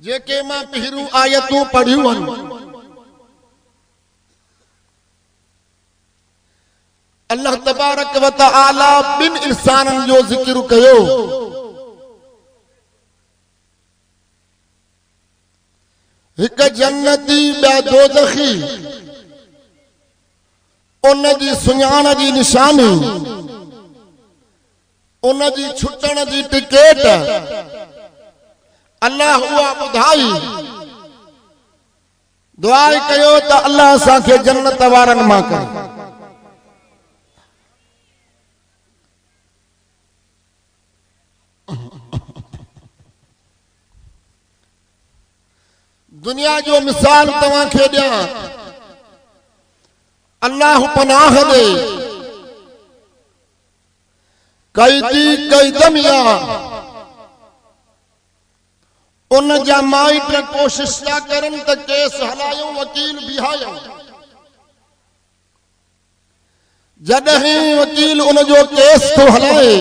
जेके मां पहिरियों आयतूं पढ़ियूं आहिनि अल्लाह तबारक व तआला बिन इंसाननि जो ज़िक्र कयो। हिक जन्नती ॿिया दोज़खी, उन जी सुञाण जी निशानी, उन जी छुटण जी टिकेट अल्लाह उहा ॿुधाई। दुआ कयो त अल्लाह असांखे जन्नत वारनि मां करे। दुनिया जो मिसाल तवां खे ॾियां, अल्लाह पनाह दे कैदी कैदमिया उन जा माइट कोशिश था करन त केस हलायूं, वकील बिहायूं। जॾहिं वकील उन जो केस तो हलाए,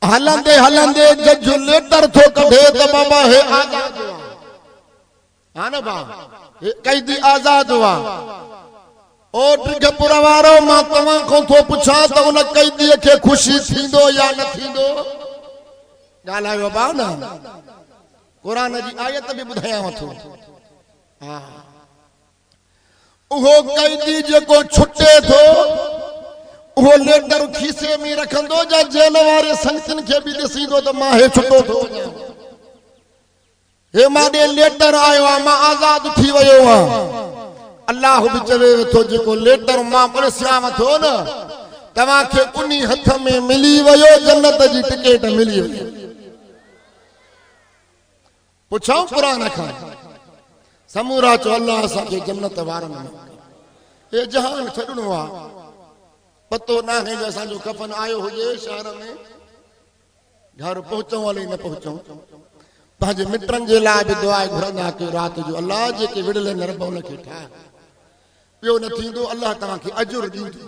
हलंदे हलंदे जज लेटर थो कढे त बाबा हे आज़ाद हुआ, हा न बा, हे कैदी आज़ाद हुआ। ओ टिकपुर वारो, मां तव्हां खां थो पुछां त उन कैदीअ खे ख़ुशी थींदो या न थींदो? ॻाल्हायो बा न, क़ुरान जी आयत बि ॿुधायांव थो। हा, उहो कैदी जेको छुटे थो, उहो लेटर खीसे में रखंदो, जा जेल वारे संगतन खे बि ॾिसींदो त मां हे छुटो थो वञां, हे मां ॾे लेटर आयो आहे, मां आज़ाद थी वियो आहियां। अल्लाह बि चवे थो जेको लेटर मां पढ़ियां थो न, तव्हांखे उन हथ में मिली वियो, जन्नत जी टिकेट मिली वई। पुछां क़ुरान खां, समूरा चो अल्लाह असांखे जन्नत वारनि में। हे जहान छॾणो आहे, पतो ना है जो असांजो कफन आयो हुजे शहर में, घर पहुचूं हली न पहुचूं। पंहिंजे मिटनि जे लाइ बि दुआ घुरंदा कयो राति जो, अल्लाह जेके विड़ले न रब उनखे ठाहे। ॿियो न थींदो, अल्लाह तव्हांखे अजुर ॾींदो,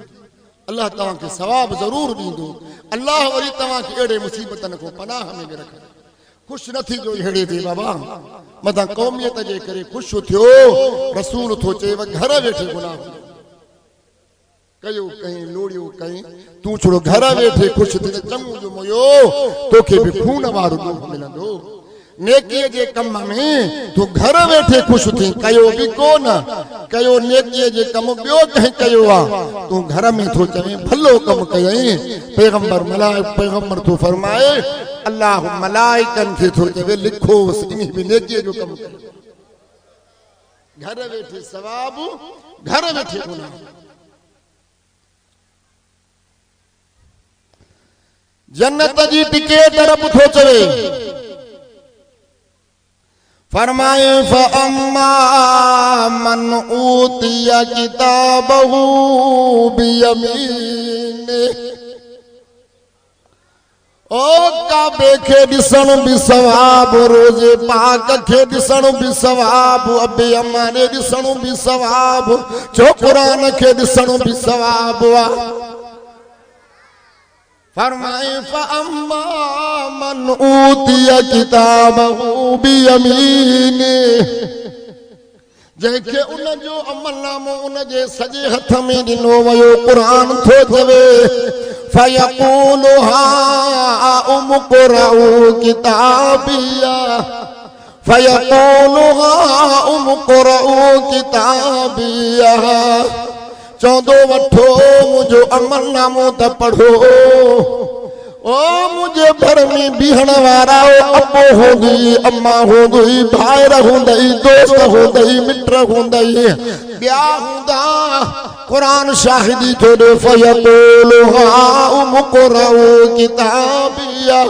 अल्लाह तव्हांखे सवाब ज़रूर ॾींदो। अल्लाह वरी तव्हांखे अहिड़े मुसीबतनि खां पनाह में बि रखे। ख़ुशि न थींदो अहिड़े ते बाबा, मथां क़ौमियत जे करे ख़ुशि थियो। रसूल थो चए घर वेठे गुनाह कयो कहीं लोड़ियो कहीं, तू छोड़ो घर वेठे ख़ुशि थी चङो जो मोयो, तोखे बि खून वारो ॾोह मिलंदो। नेकीअ जे कम में तू घर वेठे ख़ुशि थी, कयो बि कोन, कयो नेकीअ जे कम ॿियो कंहिं कयो आहे, तू घर में थो चवे भलो कम कयई। पैगंबर थो फरमाए, अल्लाह मलाइकनि खे थो चवे लिखोसि इन बि नेकीअ जो कम कयो। घर वेठे सवाब, घर वेठे गुनाह। जन्नत जी टिकेट रब थो चवे, फरमाए फअम्मा मन ऊतिया किताबहू बियमीने। ओ काबे खे ॾिसण बि सवाब, रोज़े पाक खे ॾिसण बि सवाब, अबे अम्मा ॾे ॾिसण बि सवाब, छो क़ुरान खे ॾिसण बि सवाब आहे। फरमाए फअम्मा मन ऊतिया किताबहू बियमीने, जंहिंखे उन जो अमलनामो उन जे सॼे हथ में ॾिनो वियो। क़ुरान थो चवे फयक़ूलु हाउम क़ुरऊ किताबिया, फयक़ूलु हाउम क़ुरऊ किताबिया। चौंदो वठो मुझो अमलनामो त पढ़ो। ओ मुझे घर में बीहण वारा अबो हूंदी, अम्मा हूंदी, भाइर हूंदई, दोस्त हूंदई, मिट हूंदई, ॿिया हूंदा। क़ुरान शाहिदी थो ॾे फयक़ूलु हाउम क़ुरऊ किताबिया।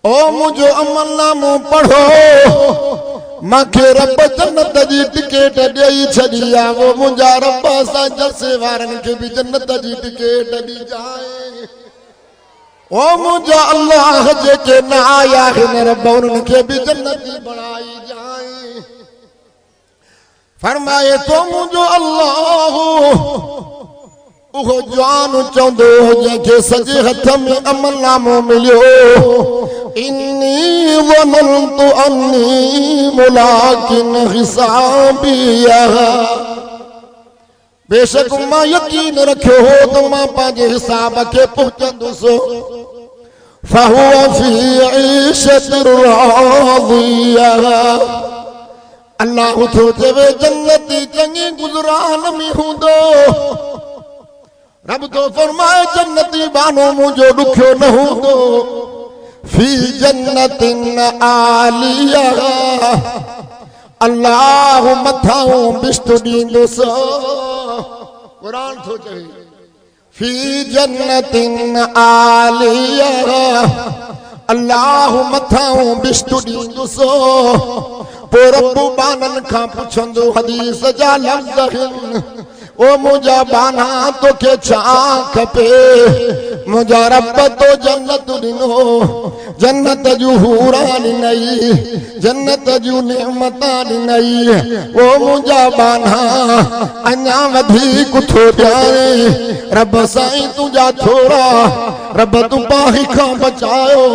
ओ मुझो अमलनामो पढ़ो, मांखे रब जन्नत जी टिकेट ॾेई छॾी आहे। वो मुंहिंजा रब असां जलसे वारनि खे बि जन्नत जी टिकेट ॾी जाए। ओ मुंहिंजा अल्लाह जेके न आया आहिनि रब उन्हनि खे बि जन्नती बणाई जाए। फरमाए तो मुंहिंजो अल्लाह उहो जवान चवंदो जंहिंखे सॼे हथ में अमलनामो मिलियो, इन्नी ज़ननतु अन्नी मुलाकिन हिसाबिया। बेशक मां यकीन रखियो हो तो मां पंहिंजे हिसाब के पहुचंदुसि। फहुव फी ईशतिन राज़िया। अल्लाह थो चवे जन्नती चङी गुज़रान में हूंदो। रब तो फरमाए जन्नती बानो मुझो दुखियो न हूंदो। फी जन्नतिन आलिया। अल्लाह मथां बिस्तु ॾींदुसि। कुरान थो चवे फी जन्नतिन आलिया। अल्लाह मथां बिस्तु ॾींदुसि। पोइ रब्बु बाननि खां पुछंदो हदीस जा लफ़्ज़ आहिनि। ओ मुझा बाना तोखे छा खपे? मुझा रब तो जन्नत ॾिनो। जन्नत जूं हूरा ॾिनई। जन्नत जूं नेमता ॾिनई। ओ मुझा बाना अञा वधीक थो ॾियारे। रब साईं तुंहिंजा थोरा। रब तूं पाही खां बचायो।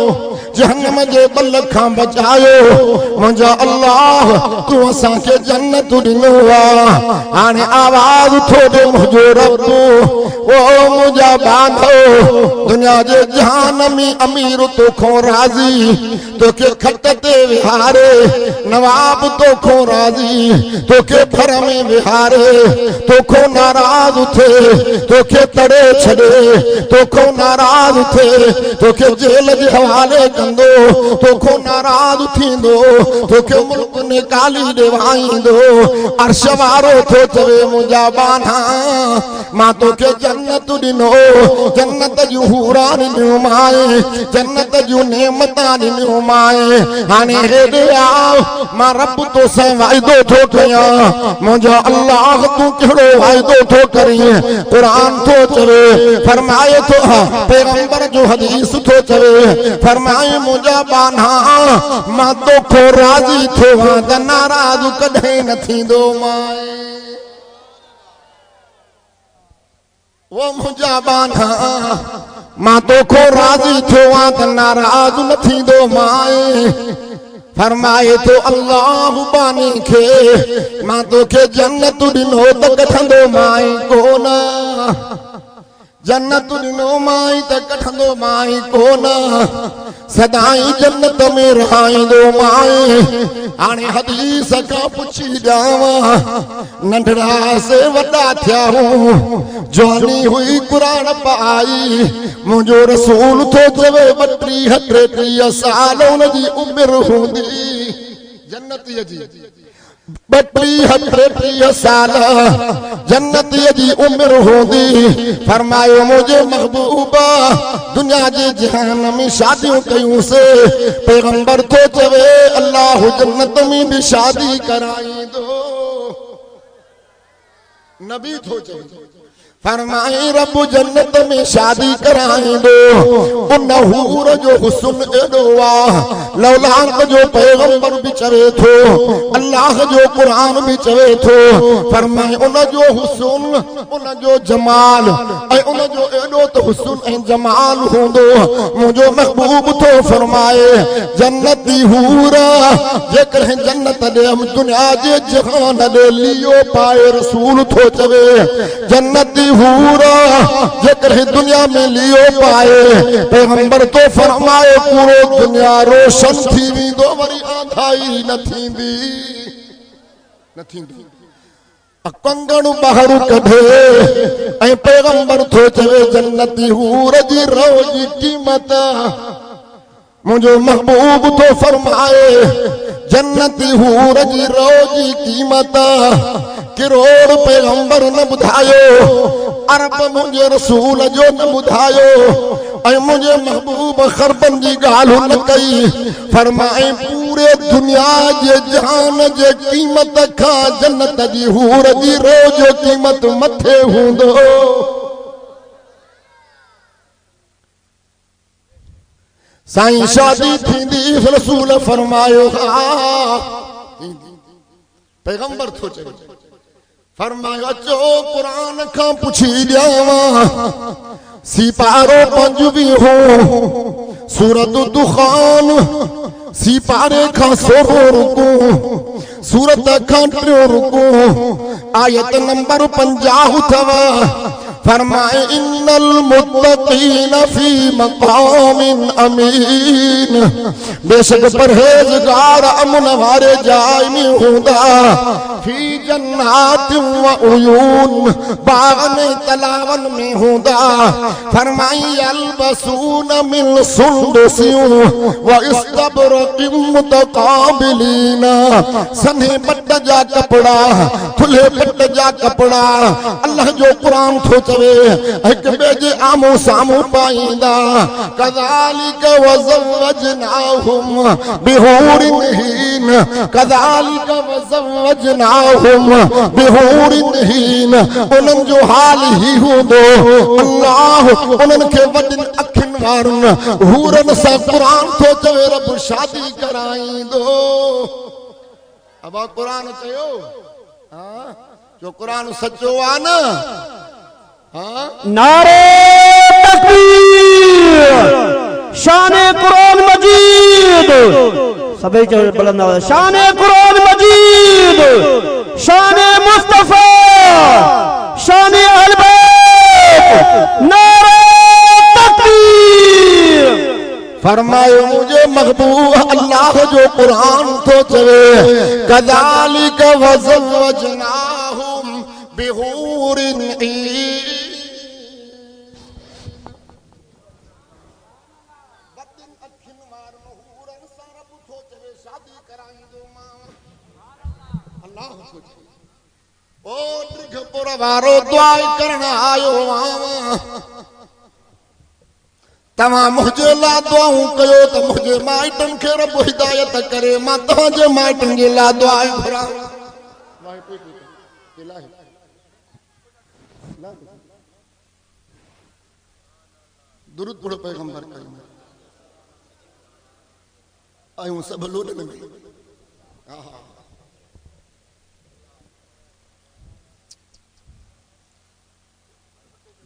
जहन्नम जे बल खां बचायो। मुझा अल्लाह तूं असांखे जन्नत ॾिनो आहे। हाणे आवाज़ थोड़े मुझो रब। ओ मुझा बांधो दुनिया जे जहान में अमीर तोखो राज़ी। तोखे खट ते विहारे। नवाब तोखो राज़ी। तोखे घर में विहारे। तोखो नाराज़ थे। तोखे तड़े छॾे। तोखो नाराज़ थे। तोखे जेल जे हवाले कंदो। तोखो नाराज़ थींदो। तोखे मुल्क निकाली ॾेवाईंदो। अर्श वारो थो चवे मुझा बाना मां तोखे जन्नत ॾिनो। जन्नत जूं हूरा ॾिनियूं माए। जन्नत जूं नेमता ॾिनियूं माए। हाणे हेॾे आओ मां रब तोसां वाइदो थो कयां। मुंहिंजो अल्लाह तूं कहिड़ो वाइदो थो करीं? क़ुरान थो चवे फरमाए थो। पैगंबर जो हदीस थो चवे फरमाए मुंहिंजा बाना मां तोखो राज़ी थियो आहियां त नाराज़ कॾहिं न थींदो माए। वो मुझा बाना मां तोखो राज़ी थियो आहियां त नाराज़ न थींदो माए। फरमाए तो अल्लाह बानी खे मां तोखे जन्नत ॾिनो त कठंदो माई कोन। जन्नत ॾिनो माई त कठंदो माई कोन। सदाई जन्नत में रहाईंदो माए। हाणे हदीस खां पुछी ॾियांव। नंढड़ा से वॾा थिया हूं। जवानी हुई क़ुरान पाई। मुंहिंजो रसूल थो चवे 32-33 साल उनजी उमिरि हूंदी। जन्नतीअ जी 32-33 साल जन्नतीअ जी उमिरि हूंदी। फरमायो मुझे महबूबा दुनिया जे जहान में शादियूं कयूंसे। पैगंबर थो चवे अल्लाह जन्नत में भी शादी कराईंदो। नबी थो चवे फरमाए रब जन्नत में शादी कराईंदो। उन हूर जो हुस्न एॾो आहे। लौलाक जो पैगंबर भी चवे थो। अल्लाह जो कुरान भी चवे थो। फरमाए उन जो हुस्न उन जो जमाल ऐं उन जो एॾो त हुस्न ऐं जमाल हूंदो। मुंहिंजो महबूब थो फरमाए जन्नती हूर जेकॾहिं जन्नत ॾे दुनिया जे जहान ॾे लियो पाए। रसूल थो चवे जन्नती हूरा जेकॾहिं दुनिया में लियो पाए। पैगंबर तो फरमाए पूरो दुनिया रोशन थी वेंदो। वरी आंधाई न थींदी। कंगण ॿाहिरि कढे ऐं पैगंबर थो चवे जन्नती हूर जी रोज़ी क़ीमत। मुंहिंजो महबूब थो फरमाए जन्नती हूर जी रोज़ी क़ीमत करोड़ पैगंबर न ॿुधायो। अरब मुझे रसूल जो न ॿुधायो। ऐं मुझे महबूब खरबन जी ॻाल्हि न कई। फरमाए पूरे दुनिया जे जहान जे क़ीमत खां जन्नत जी हूर जी रोज़ क़ीमत मथे हूंदो। साईं शादी थींदी रसूल फरमायो हा। पैगंबर थो चवे फरमायो अचो कुरान खां पुछी ॾियांव। सिपारो 5 हो सूरत दुखान सीपारे खां सोरो रुकू सूरत खां टियों रुकू आयत नंबर 50 थव फरमाए इन्नल मुत्तकीन फी मकामिन अमीन बेशक परहेज़गार अमन वारे जाय में हूंदा फी जन्नात व उयून बागन तलावन में हूंदा फरमाई अलबसून मिन सुंदुसिन व इस्तबरक़िन मुतक़ाबिलीन सने पट जा कपड़ा खुले पट जा कपड़ा अल्लाह जो कुरान थो चवे एक बेजे आमो सामो पाईंदा कज़ालिक वज़वजनाहुम बिहूरिन हीन कज़ालिक वज़वजनाहुम बिहूरिन हीन उन्हनि जो हाल ही हूंदो अल्लाह उन्हनि खे वॾिन अखियुनि वारनि हूरनि सां क़ुरान थो चवे रब शादी कराईंदो अब कुरान चयो जो कुरान सचो आ न नारे तकबीर शाने कुरान मजीद सभी जो बुलंद आवाज़ शाने कुरान मजीद शाने मुस्तफा शाने अहले बैत नारे तकबीर फरमायो मुझे महबूब अल्लाह जो कुरान तो चवे कज़ालिक वज़वजनाहुम बिहूरिन ओ ड्रिघपुर वारो दुआ करण आयो तवा मुझे ला दुआऊं कयो त मुझे माइटन के रब हिदायत करे मां तव्हांजे माइटन जे ला दुआ घुरा दुरूद पढ़ो पैगंबर का आयूं सब लोडन में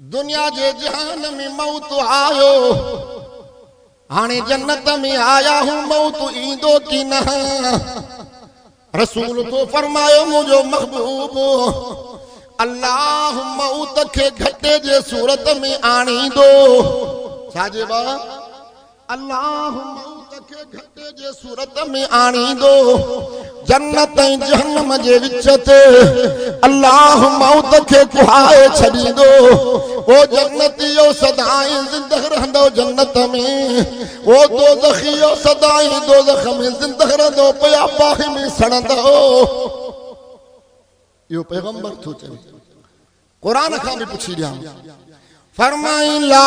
दुनिया जे जहान में मौत आयो हाने जन्नत में आया हूं मौत ईंदो की न रसूल तो फरमायो मुझो महबूब अल्लाह मौत के घटे जे सूरत में आणींदो छाजे बा अल्लाह मौत के घटे जे सूरत में आणींदो जन्नत ऐं जहन्नम जे विच ते अल्लाह मौत के कुहाए छॾींदो वो जन्नतियो सदाई जिंदह रहंदो जन्नत में वो दोज़खियो सदाई दोज़ख में जिंदह रहंदो पया बाहि में सड़ंदो यो पैगंबर थो चवे कुरान खां भी पुछी ॾियां फरमाई ला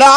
ला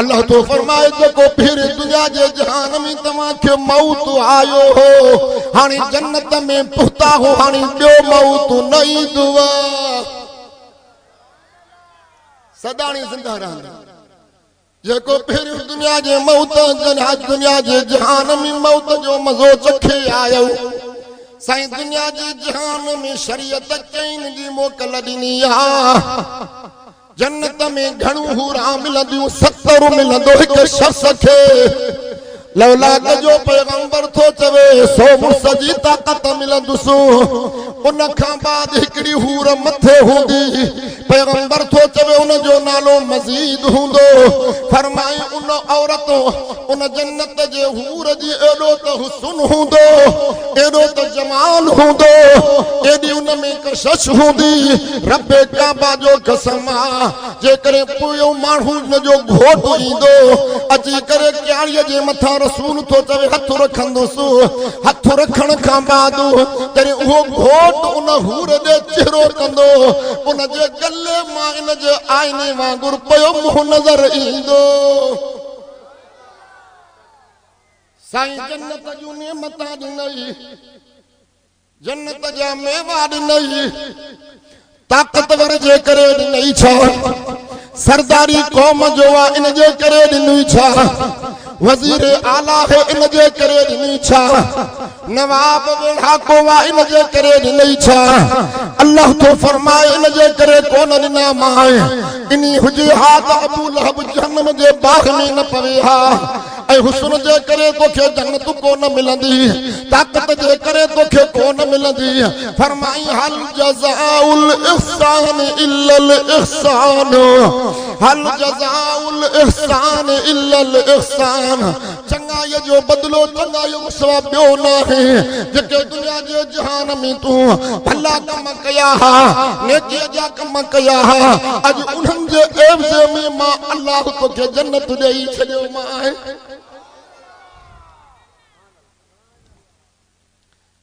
अल्लाह तो फरमाए जो फिर दुनिया जे जहान में तमा के मौत आयो हो हानी जन्नत में पुख्ता हो हानी ॿियो मौत न ईंदो सदाणी जिंदा रहंदा जेको फिर दुनिया जे मौत दुनिया जे जहान में मौत जो मज़ो चखे आयो साईं दुनिया जे जहान में शरीयत चैन जी मोकल ॾिनी आ जन्नत में घणो हूरा मिलंदियूं 70 मिलंदो हिक शख्स खे लौलाद जो पैगंबर थो चवे 100 मुर्सजी ताकत मिलंदुसि उन खां बाद हिकड़ी हूर मथे हूंदी पैगंबर थो चवे उन जो नालो मजीद हूंदो फरमाए उन औरत उन जन्नत जे हूर जी एडो त हुस्न हूंदो एडो त जमाल हूंदो एडी उन में कशिश हूंदी रब्बे काबा जो कसम जे करे पोयो माण्हू न जो घोट ईंदो अची करे क्यारीअ जे मथां रसूल थो चवे हथ रखंदुसि हथ रखण खां बाद जॾहिं उहो घोट उन हूर ॾे चेहरो कंदो उन जे गले मां इन जे आईने वांगुरु पियो मुंहुं नज़र ईंदो साईं जन्नत जूं नेमतां ॾिनई जन्नत जा मेवा ॾिनई ताक़तवर जे करे ॾिनई छा सरदारी कौम जो आ इन जे करे ॾिनई छा वजीर आला है इन जे करे ॾिनी छा नवाब वेड़ा को वा इन जे करे नहीं छा अल्लाह तो फरमाए इन जे करे कोन ना माए इनी हुजे हाथ अबू लहब जहन्नम जे बाग में न पवे हा ऐ हुस्न जे करे तोखे जन्नत को न मिलंदी ताकत जे करे तोखे को न मिलंदी फरमाई हल जज़ाउल इहसान इल्लल इहसान हल जज़ाउल इहसान इल्लल इहसान चंगा ये जो बदलो चंगा यो सवाब बियो ना है जेके दुनिया जे जहान में तू भला कम कया हा नेकी जा कम कया हा अज उन्हन जे एवज में मां अल्लाह तोखे जन्नत देई छडियो मां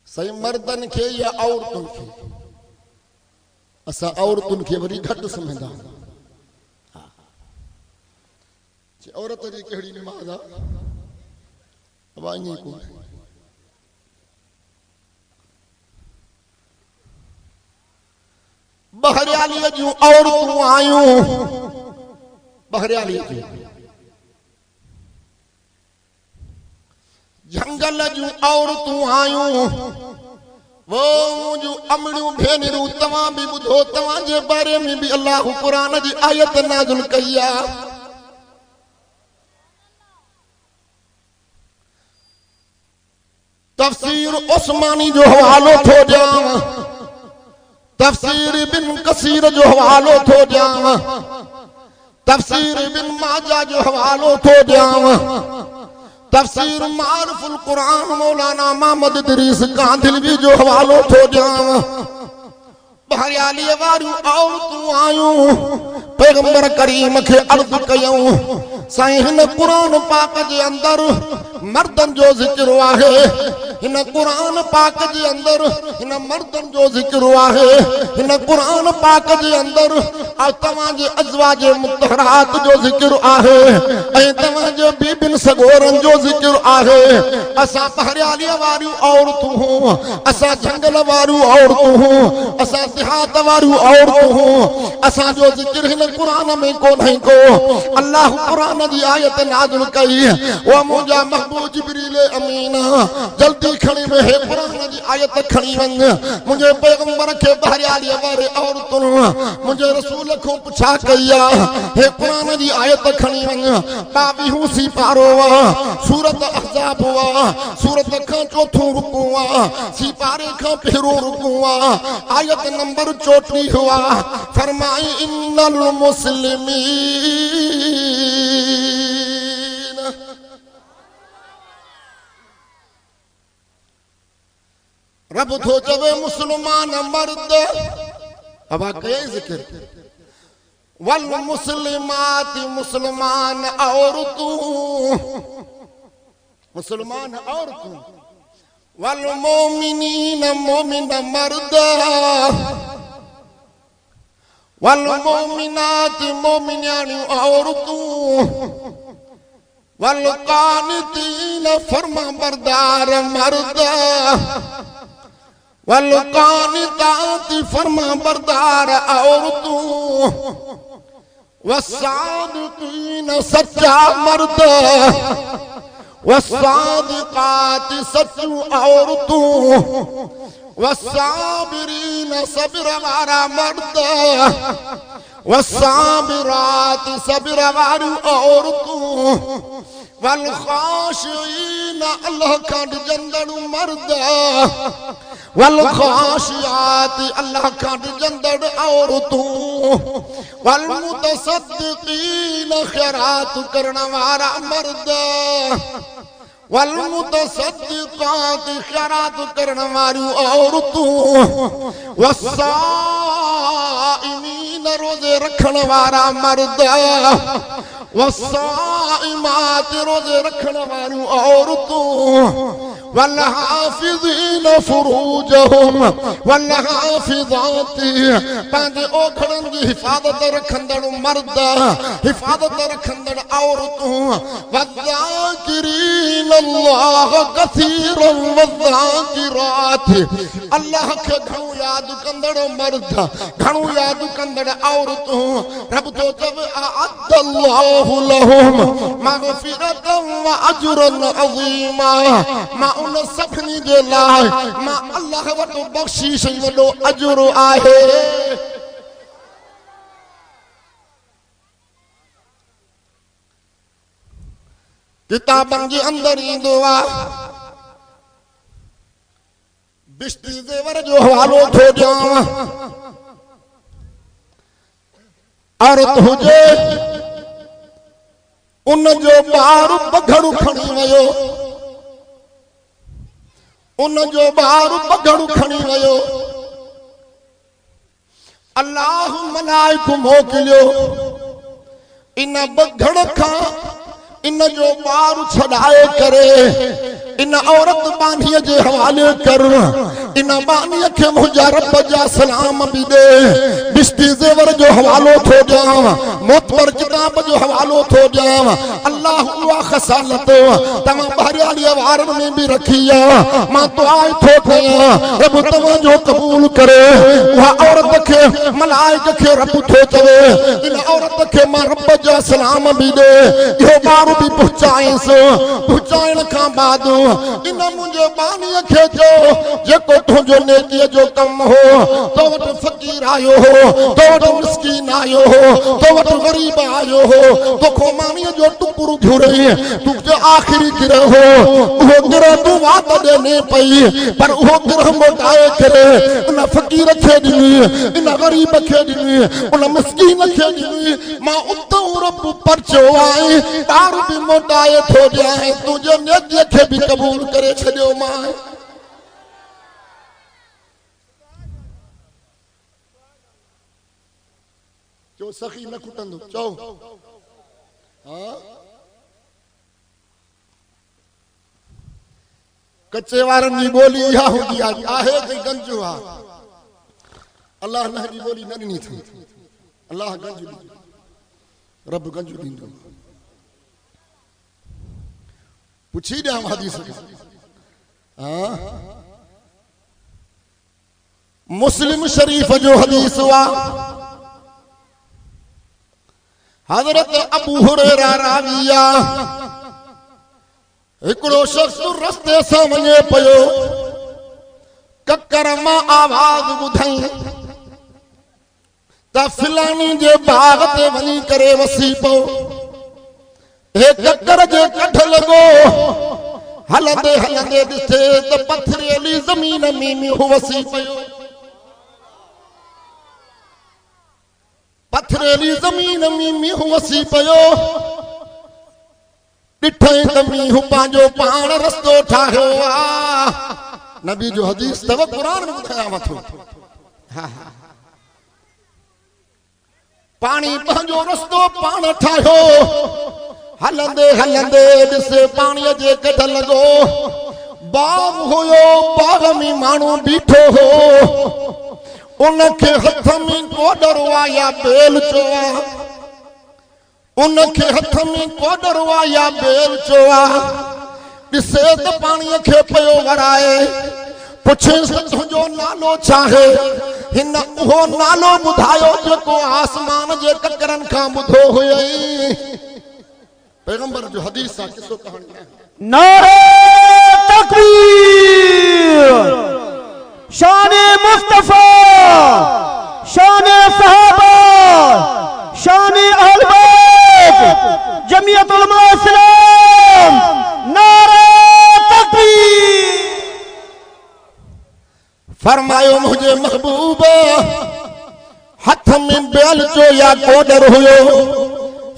सही मर्दन के या औरतन के असा औरतन के वरी घट समझदा औरत जी केड़ी नमाज आ वाणी को बहरियाली जूं औरतूं आयूं बहरियाली जूं जंगल जूं औरतूं आयूं वो जो अमड़ियूं भेनरूं तव्हां भी ॿुधो तव्हां जे बारे में भी अल्लाह कुरान जी आयत नाज़िल कई आ तफसीर उस्मानी जो हवालो थो ॾियां तफसीर बिन कसीर जो हवालो थो ॾियां तफसीर बिन माजा जो हवालो थो ॾियां तफसीर मारिफुल कुरान मौलाना मोहम्मद इदरीस कांधलवी जो हवालो थो ॾियां बहरियाली वारियूं औरतूं आयूं पैगंबर करीम खे अर्ज़ कयूं साईं हिन कुरान पाक जे अंदर मर्दन जो जिक्र आहे हिन कुरान पाक जे अंदर हिन मर्दन जो जिक्र आहे हिन कुरान पाक जे अंदर तव्हां जे अज़वाज मुतहरात जो जिक्र आहे ऐं तव्हां जे बीबिन सगोरन जो जिक्र आहे असां बहरियाली वारियूं औरतूं असां जंगल वारियूं औरतूं असां देहात वारियूं औरतूं असां जो जिक्र हिन कुरान में कोन्हे को अल्लाह कुरान जी आयत नाज़िल कई ओ मुंहिंजा महबूब जिब्रील अमीन जल्दी खणी वे हे कुरान जी आयत खणी वञ मुंहिंजे पैगंबर खे बहरियाली वारे औरतुनि मुंहिंजे रसूल खां पुछा कई आहे हे कुरान जी आयत खणी वञ 22 सिपारो सूरत अहज़ाब सूरत खां चौथों रुकू सिपारे खां पहिरों रुकू आयत नंबर 34 हुआ फरमाई इन्नल मुस्लिमीन रब थो चवे मुसलमान मर्द अब कई जिक्र वल मुस्लिमात मुसलमान औरतूं मुसलमान औरतूं वल मोमिनीन मोमिन मर्द वल मोमिनात मोमिनानी औरतूं वल कानितीन फरमा बरदार मर्द वल कानितात फरमा बरदार औरतूं वसादिकीन सच्चा मर्द वसादिकात सच्चू औरतूं वसाबिरीन सब्र वारा मर्द वसाबिरात सब्र वारी औरतूं वल खाशिईन अल्लाह का जंदड़ मर्द वल खाशियात अल्लाह का जंदड़ औरतूं वल मुतसद्दिकीन खैरात करने वाला मर्द वल मुतसद्दिकात खैरात करने वाली औरतूं वसाइमीन रोजे रखने वाला मर्द वसाइमात रोजे रखने वाली औरतों वल हाफिज़ीन फुरूजहुम वल हाफिज़ात पंहिंजे ओखड़नि जी हिफ़ाज़त रखंदड़ मर्द हिफ़ाज़त रखंदड़ औरतूं वज़ाकिरीन अल्लाह कसीरन वज़ाकिरात अल्लाह खे घणो यादि कंदड़ मर्द घणो यादि कंदड़ औरतूं रब तो चवे अअद्दल्लाहु अल्लाहु लहुम मग़फ़िरतन व अजरन अज़ीमा। मां उन सभिनी जे लाइ मां अल्लाह वटि बख़्शीश वॾो अजर आहे। किताबनि जे अंदर ईंदो आहे बिश्ती ज़ेवर जो हवालो थो ॾियां। औरत हुजे उन जो ॿारु पघड़ू खणी वियो, उन जो ॿारु पघड़ू खणी वियो। अल्लाह मलाइकु मोकिलियो इन पघड़ खां इन जो ॿारु छॾाए करे इन औरत बानीअ जे हवाले कर। इन बानीअ खे मुंहिंजा रब जा सलाम बि ॾे। बिश्ती ज़ेवर जो हवालो थो ॾियां, मोतबर किताब जो हवालो थो ॾियां। अल्लाह उहा ख़सालत तव्हां ॿाहिरियालीअ वारनि में बि रखी आहे। मां दुआ थो कयां रब तव्हांजो क़बूल करे। उहा औरत खे मलाइक खे रब थो चवे इन औरत खे मां रब जा सलाम बि ॾे। इहो ॿारु बि पहुचाईंसि। पहुचाइण खां बाद इन मुंहिंजे बानीअ खे चयो जेको तुंहिंजो नेकीअ जो कमु हो, तो वटि फ़क़ीर आयो हो, तो वटि मिस्कीन आयो हो, तो वटि ग़रीब आयो हो, तोखो मानीअ जो टुकड़ो घुरई, तुंहिंजो आख़िरी गिरह हो। उहो गिरह तूं वात ॾिने पई पर उहो गिरह मोटाए करे उन फ़क़ीर खे ॾिनी, इन ग़रीब खे ॾिनी, उन मिस्कीन खे ॾिनी। मां उतो रब परचो आहे ॿारु बि मोटाए थो ॾियां, तुंहिंजे नेकीअ खे बि क़बूल करे छॾियो। मां जो सखी न कुटंदो चओ। हाँ कच्चे वारनि जी ॿोली इहा हूंदी आहे कि गंजो आहे। अल्लाह न जी ॿोली न ॾिनी अथई। अल्लाह गंज ॾींदो, रब गंज ॾींदो। पुछी ॾियां हदीस हाँ मुस्लिम शरीफ जो हदीस आहे। हज़रत अबू हुरैरा राविया हिकिड़ो शख्स रस्ते सां वञे पियो, ककर मां आवाज़ ॿुधई त फिलानी जे बाग ते वञी करे वसी पियो। हे ककर जे कढ लॻो, हलंदे हलंदे ॾिसे त पथरेली ज़मीन में मींहुं वसी पियो। पथरेली ज़मीन में मींहुं वसी पियो। ॾिठई त मींहुं पंहिंजो पाण रस्तो ठाहियो आहे। नबी जो हदीस अथव, क़ुरान में ॿुधायांव थो। पाणी पंहिंजो रस्तो पाण ठाहियो। हलंदे हलंदे ॾिसे पाणीअ जे कढ लॻो। बाग हुयो, बाग में माण्हू बीठो हो। उनखे हथ में कोडर हुआ या बेल चोआ, उनखे हथ में कोडर हुआ या बेल चोआ। ॾिसे त पाणीअ खे पियो वराए। पुछेसि तुंहिंजो नालो छा आहे? हिन उहो नालो ॿुधायो जेको आसमान जे ककरनि खां ॿुधो हुयई। पैगंबर जो हदीस आहे, किसो कहानी। नारे तकबीर, शाने मुस्तफा, शाने सहाबा, शाने अहले बैत, जमीयत उलमा इस्लाम, नारे तकबीर। फरमायो मुझे महबूब हथ में बेल जो या कोडर हुयो।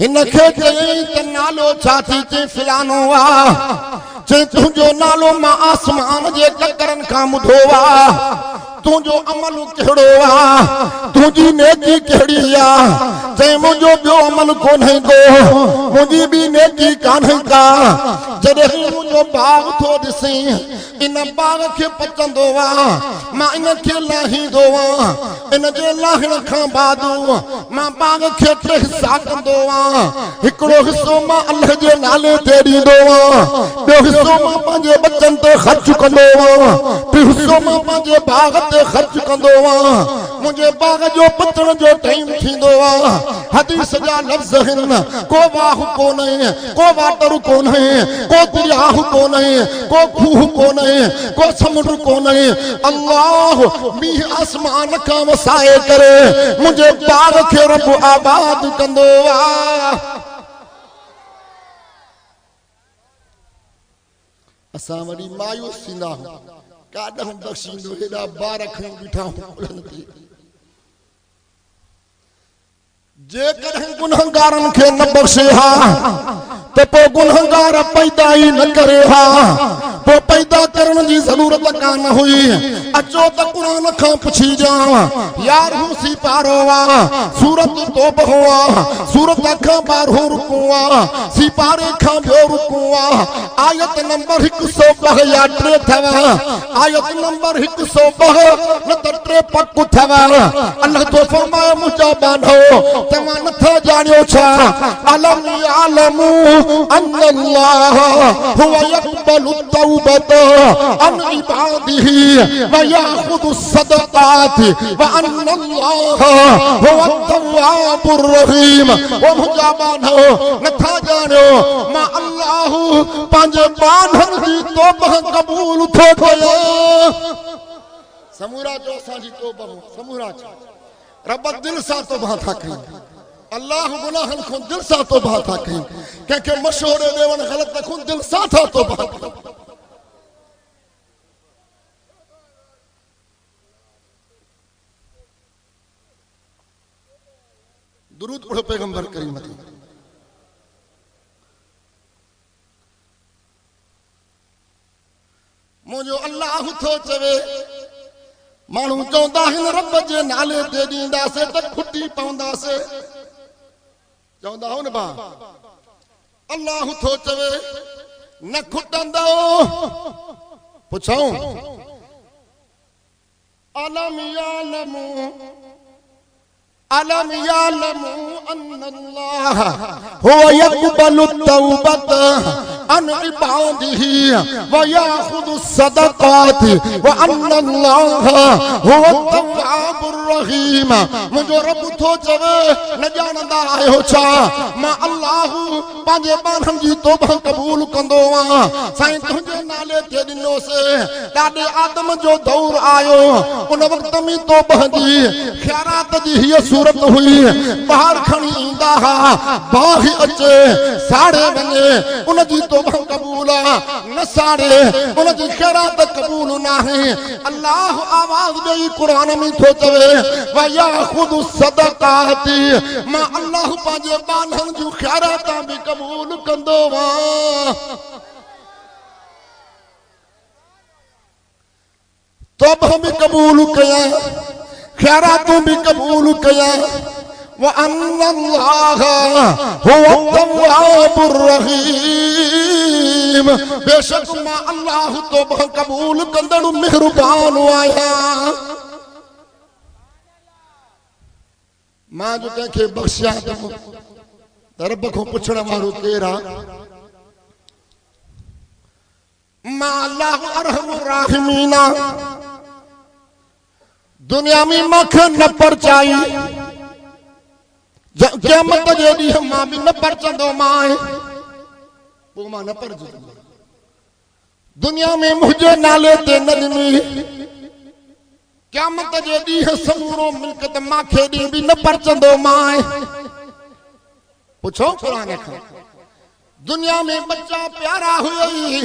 इनखे चई त नालो छा थी? चई फिलानो आ। चई तुंहिंजो नालो मां आसमान जे ककरनि खां ॿुधो आहे। तुंहिंजो अमल कहिड़ो आहे? तुंहिंजी नेकी कहिड़ी आहे? चई मुंहिंजो ॿियो अमल कोन्हे को, मुंहिंजी बि नेकी कान्हे का। जॾहिं मुंहिंजो बाग थो ॾिसी इन बाग खे पचंदो मां इन खे लाहींदो इन जे लाहिण खां बाद मां बाग खे 3 हिस्सा कंदो हिकिड़ो हिसो मां अल्लाह जे नाले ते ॾींदो ॿियो हिसो मां पंहिंजे बचनि ते ख़र्च कंदो टियों हिसो मां पंहिंजे बाग ते ख़र्च कंदो मुंहिंजे बाग जो पचण जो टाइम थींदो हदीस जा लफ़्ज़ आहिनि को वाह कोन्हे को वाटर कोन्हे को दरिया कोन्हे को खूह कोन्हे को समुंड कोन्हे अल्लाह मींहुं आसमान खां वसाए करे मुंहिंजे बाग खे रब आबाद कंदो असां वरी मायूस थींदा काॾहं बख़्शींदो हेॾा ॿार खणी बीठा जेकॾहिं गुनहगारनि खे न बख़्शे हा तो पोइ गुनहगार पैदा ई न करे हा पोइ पैदा करण जी ज़रूरत कान हुई अचो त क़ुरान खां पुछी ॼाव यार हू सिपारो सूरत तौबह सूरत खां 12 रुकू सिपारे खां ॿियो रुकू आयत नंबर 102 या 3 अथव आयत नंबर 102 न त 3 पक अथव अल्लाह तो फरमाए मुंहिंजा बांधो तव्हां नथा ॼाणियो छा अलम यालमू अल्लाह हुवा यक़बलु तौबत अन इबादिही व याखुदु सदक़ात व अन्नल्लाह हुवा तव्वाबुर रहीम ओ मुंहिंजा बांधो नथा ॼाणियो मां अल्लाह पंहिंजे बांधनि जी तौबह क़बूल थो कयो समूरा जो असांजी तौबह समूरा रब दिल सां तौबह था कयूं अल्लाह गुनाहन को दिल सा तौबा था कहीं के मशवरे देवन गलत को दिल सा था तौबा दुरूद पढ़ो पैगंबर करीम ते मुझो अल्लाह थो चवे मानू चौंदा हिन रब जे नाले ते दींदासे त खुटी पवंदासे चौंदा हो न बा अल्लाह थो चवे न खुटंदो पुछाऊं अलम यालमू अन्नल्लाह हुवा यक़बलु तौबत अन इबादिही व याखुदु सदक़ात व अन्नल्लाह हुवा तव्वाबुर रहीम मुंहिंजो रब थो चवे न ॼाणंदा आहियो छा मां अल्लाह पंहिंजे बांधनि जी तौबह क़बूल कंदो साईं तुंहिंजे नाले ते ॾिनोसि ॾाढे आदम जो दौर आयो उन वक़्त में तौबह जी ख़ैरात जी हीअ सूरत हुई ॿाहिरि खणी ईंदा हा बाहि अचे साड़े वञे उन जी तौबह क़बूल न साड़े उन जी ख़ैरात क़बूल नाहे अल्लाह आवाज़ ॾेई क़ुरान में थो चवे व याखुदु सदक़ात मां अल्लाह पंहिंजे बांधनि जूं ख़ैरात बि क़बूल कंदो तौबह भी कबूल कया खैरातों भी कबूल कया व अन्नल्लाह हुवा तव्वाबुर रहीम बेशक मां अल्लाह तौबह कबूल कंदड़ मेहरबान आया मां जो कंहिंखे बख़्शिया त रब को पुछण वारो केरा मां अल्लाह अरहमुर राहिमीना दुनिया में मख न परचाई क़यामत जे ॾींहुं मां भी न परचंदो मां पोइ मां न परजंदो दुनिया में मुझे नाले ते न ॾिनी क़यामत जे ॾींहुं समूरो मिल्कत मांखे ॾी भी न परचंदो मां पुछो क़ुरान खां दुनिया में बच्चा प्यारा हुई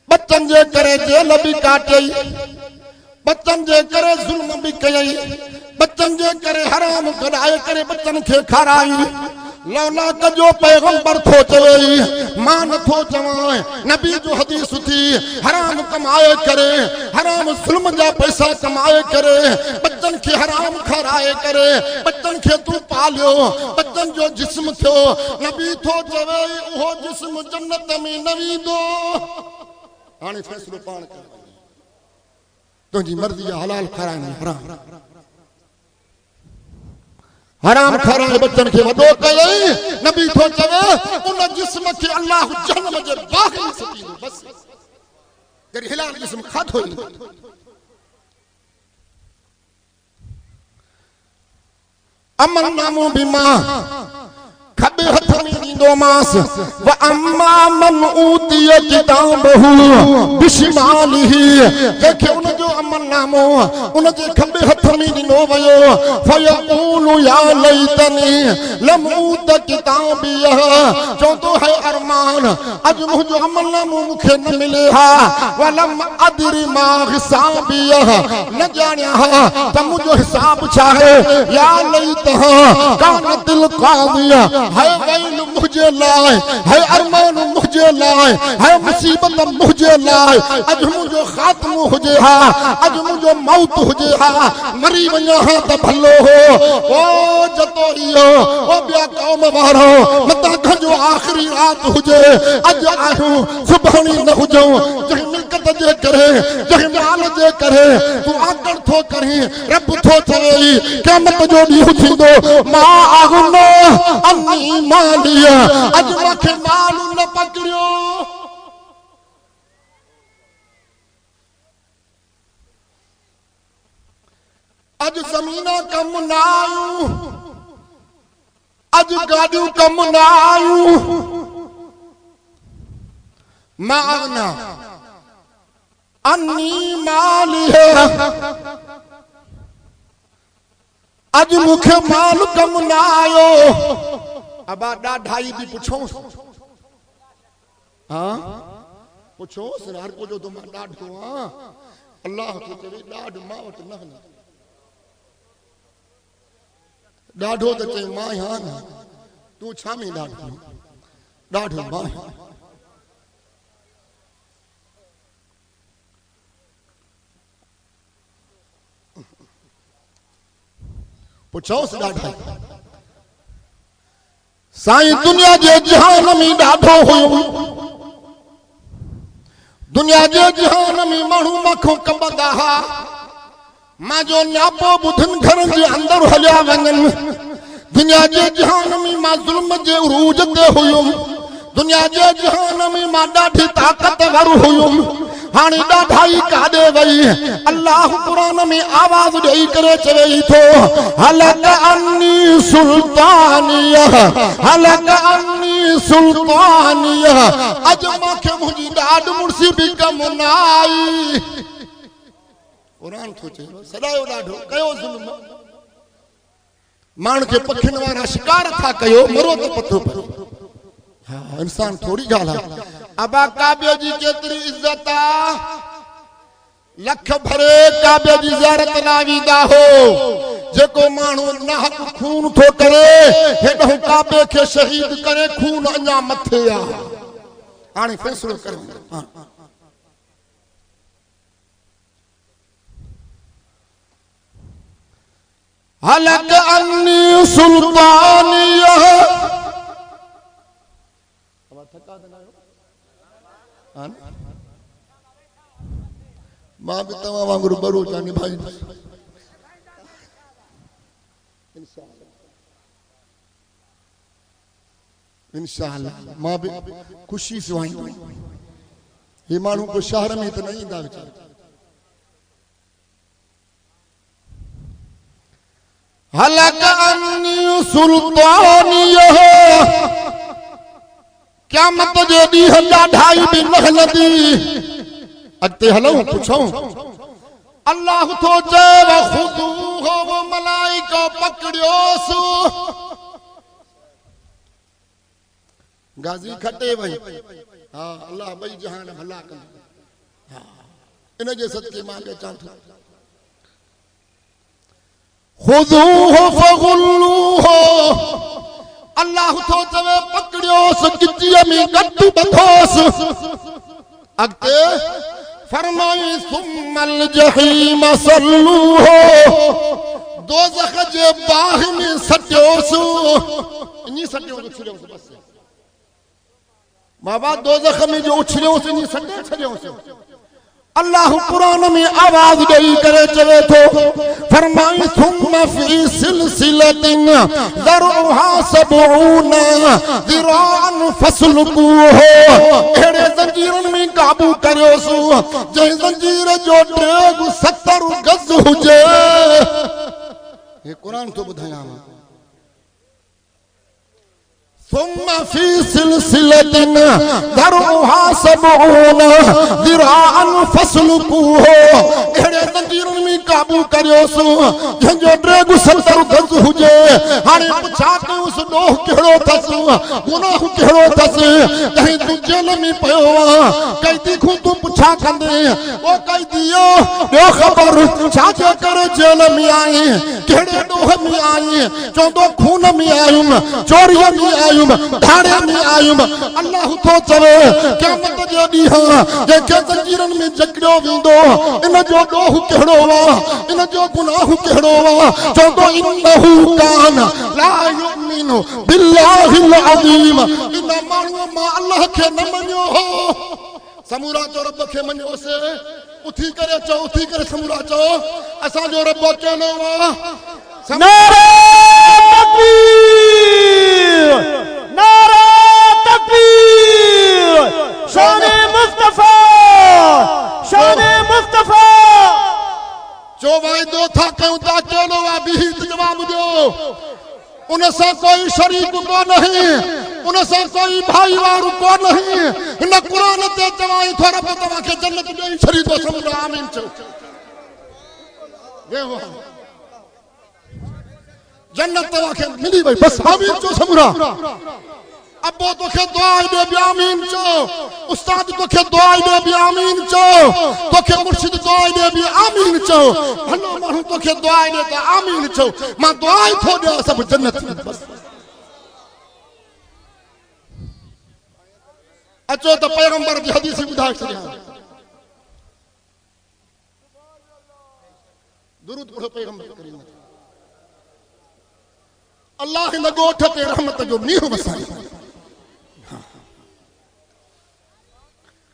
बच्चन जे करे जेल भी काटई बच्चन जे करे जुल्म भी कई बच्चन जे करे हराम गॾाए करे बच्चन खे खाराई लौलाक जो पैगंबर थो चवे मां नथो चवां नबी जो हदीस थी हराम कमाए करे हराम जुल्म जा पैसा कमाए करे बच्चन बच्चन के हराम खाराए करे बच्चन के तू पालियो बच्चन जो जिस्म थियो नबी थो चवे वो जिस्म जन्नत में नवी दो हाने फैसलो पाण कर तुझी मर्जी हलाल खाराए हराम हराम खाराए बच्चन के वडो कई नबी थो चवे उन जिस्म के अल्लाह जन्नत जे बाग में सती बस तेरी हलाल जिस्म खाधो अमल नामो बिमा खबे हथ में दींदो मास व अम्मा मन ऊतिय किताबहु बिशिमालिही देखे उन जो अमल नामो उन जे खबे हथ में दींदो वयो फयकूलु या लैतनी लम ऊत किताबियह जो तो है अरमान अज मुझो अमल नामो मुखे न मिले हा वलम अदरी मा हिसाबियह न जानिया हा त मुझो हिसाब चाहे या लैतह कानतिल कादिया है वैल मुझे लाए है अरमान मुझे लाए है मुसीबत मुझे लाए अज मुझो खात्म हुजे हा अज मुझो मौत हुजे हा मरी वञा हा त भलो हो ओ जतोरियो ओ बिया कौम वारो मता घजो आखिरी रात हुजे अज आयो सुभाणी न हुजो जह मिलकत जे करे जह माल जे करे तू आकड़ थो करे रब थो चवे क़यामत जो ॾींहुं थींदो मां आगुनो अन्नी मालिया अज मखे माल न पकड़ियो अज जमीना कम न आयूं अज गाड़ियों कम न आयूं मां आगना अन्नी मालिया अज मुखे माल कम न आयो अब ढाई भी पुछो हाँ पुछो हर को जो तुम ढाढो हाँ अल्लाह तो चवे ढाढ मां वट न ढाढो तो चे मां हाँ न तू छा में ढाढो ढाढो मां पुछो ढाढा साईं दुनिया जे जहान में ढाढो हुयो दुनिया जे जहान में माण्हू मखो कंबदा हा मां जो न्यापो बुधन घर जे अंदर हलिया वञनि दुनिया जे जहान में मां ज़ुल्म जे उरूज ते हुयो दुनिया जे जहान में मां ॾाढी ताकतवर हुयो हाणे ॾाढाई काॾे वई अल्लाह कुरान में आवाज ॾेई करे चवे थो हलक अन्नी सुल्तानिया हलक अन्नी सुल्तानिया अज मूंखे मुंहिंजी ॾाढ मुड़सी बि कम न आई कुरान थो चए सदायो ॾाढो कयो ज़ुल्म माण्हू खे पखियुनि वारा शिकार था कयो मरो त पतो पयो हाँ इंसान थोड़ी गाल है अबा काबे जी केतरी इज्जत आ लख भरे काबे जी ज़ियारत लावीदा हो जेको माण्हू नाहक खून थो करे हेॾो काबे खे शहीद करे खून अञा मथे आ हाणे फैसलो कर हलक अन्नी सुल्तानिया मां भी तवा वांगुरु बरो जानी भाई इंशाअल्लाह मां भी खुशी से आई ये मानू को शहर में तो नहीं दा बेचारा हलक अन्नी सुल्तानिया क़यामत जे ॾींहुं ॾाढाई बि न हलंदी अॻिते हलूं पुछूं अल्लाह थो चए ख़ुदूहु वो मलाइको पकड़ियोसि गाज़ी खटे वई हाँ अल्लाह ॿई जहान भला कंदो हाँ इन जे सदके मां अचां थो ख़ुदूहु फग़ुल्लूहु अल्लाह तो चवे पकड़ियोसि गिचीअ में गट्टू बधोसि अॻिते फरमाई सुम्मल जहीम सल्लूहु दोज़ख जे बाह में सटियोसि इनी सटियोसि उछलियोसि बस बाबा दोज़ख में जो उछलियोसि इनी सटे छलियोसि अल्लाह कुरान में आवाज दई करे चवे थो फरमाई सुम्मा फी सिलसिलतिन दरुहा सबऊना दिरान फसलुकूहो एड़े जंजीरन में काबू करियोसु जे जंजीर जो ड्रेग 70 गज हुजे ये कुरान तो बुधाया सुम्मा फी सिलसिलतिन दरुहा सबऊना दिरान फसलुकूहो एड़े जंजीरन में काबू करियोसु जंजो ड्रेग 70 गज हुजे हाणे पुछा कयोसि ॾोह कहिड़ो अथसि गुनाह कहिड़ो अथसि जंहिं तूं जेल में पियो आहे कैदी खां तूं पुछा कंदे ओ कैदीअ ॿियो ख़बर छाजे करे जेल में आहीं कहिड़े ॾोह में आहीं चवंदो खून में आयुमि चोरीअ में आयुमि धाड़े में आयुमि अल्लाह तो चवे क़यामत जो ॾींहुं जंहिंखे जंजीरनि में जकड़ियो वेंदो इन जो ॾोह कहिड़ो आहे इन जो गुनाह कहिड़ो आहे चवंदो इन्नहु कान ला युमिनु बिल्लाहिल अज़ीम इन माण्हूअ मां अल्लाह खे न मञियो हो समूरा जो रब खे मञियोसि उथी करे चओ उथी करे समूरा चओ असांजो रब अकेलो आहे नारे तकबीर नारे तकबीर शाने मुस्तफा जो वाइदो था कयूं था अकेलो आहे बीही जवाब ॾियो उन सां कोई शरीक को नहीं उन सां कोई भाईवारो को नहीं इन कुरान ते चवाई थो रब तव्हांखे जन्नत ॾेई छॾींदो समझो आमीन चओ वेहो जन्नत तव्हांखे मिली वई बस आमीन चओ समझो अब्बो तोखे दुआ दे बि आमीन चओ उस्ताद तोखे दुआ दे बि आमीन चओ तोखे मुर्शिद दुआ दे बि आमीन चओ भलो माण्हू तोखे दुआ दे त आमीन चओ मां दुआ थो ॾियां सभु जन्नत बस अचो त पैगंबर जी हदीस ॿुधाए छॾियां दुरूद पढ़ो पैगंबर करीम अल्लाह हिन ॻोठ ते रहमत जो मींहुं वसाए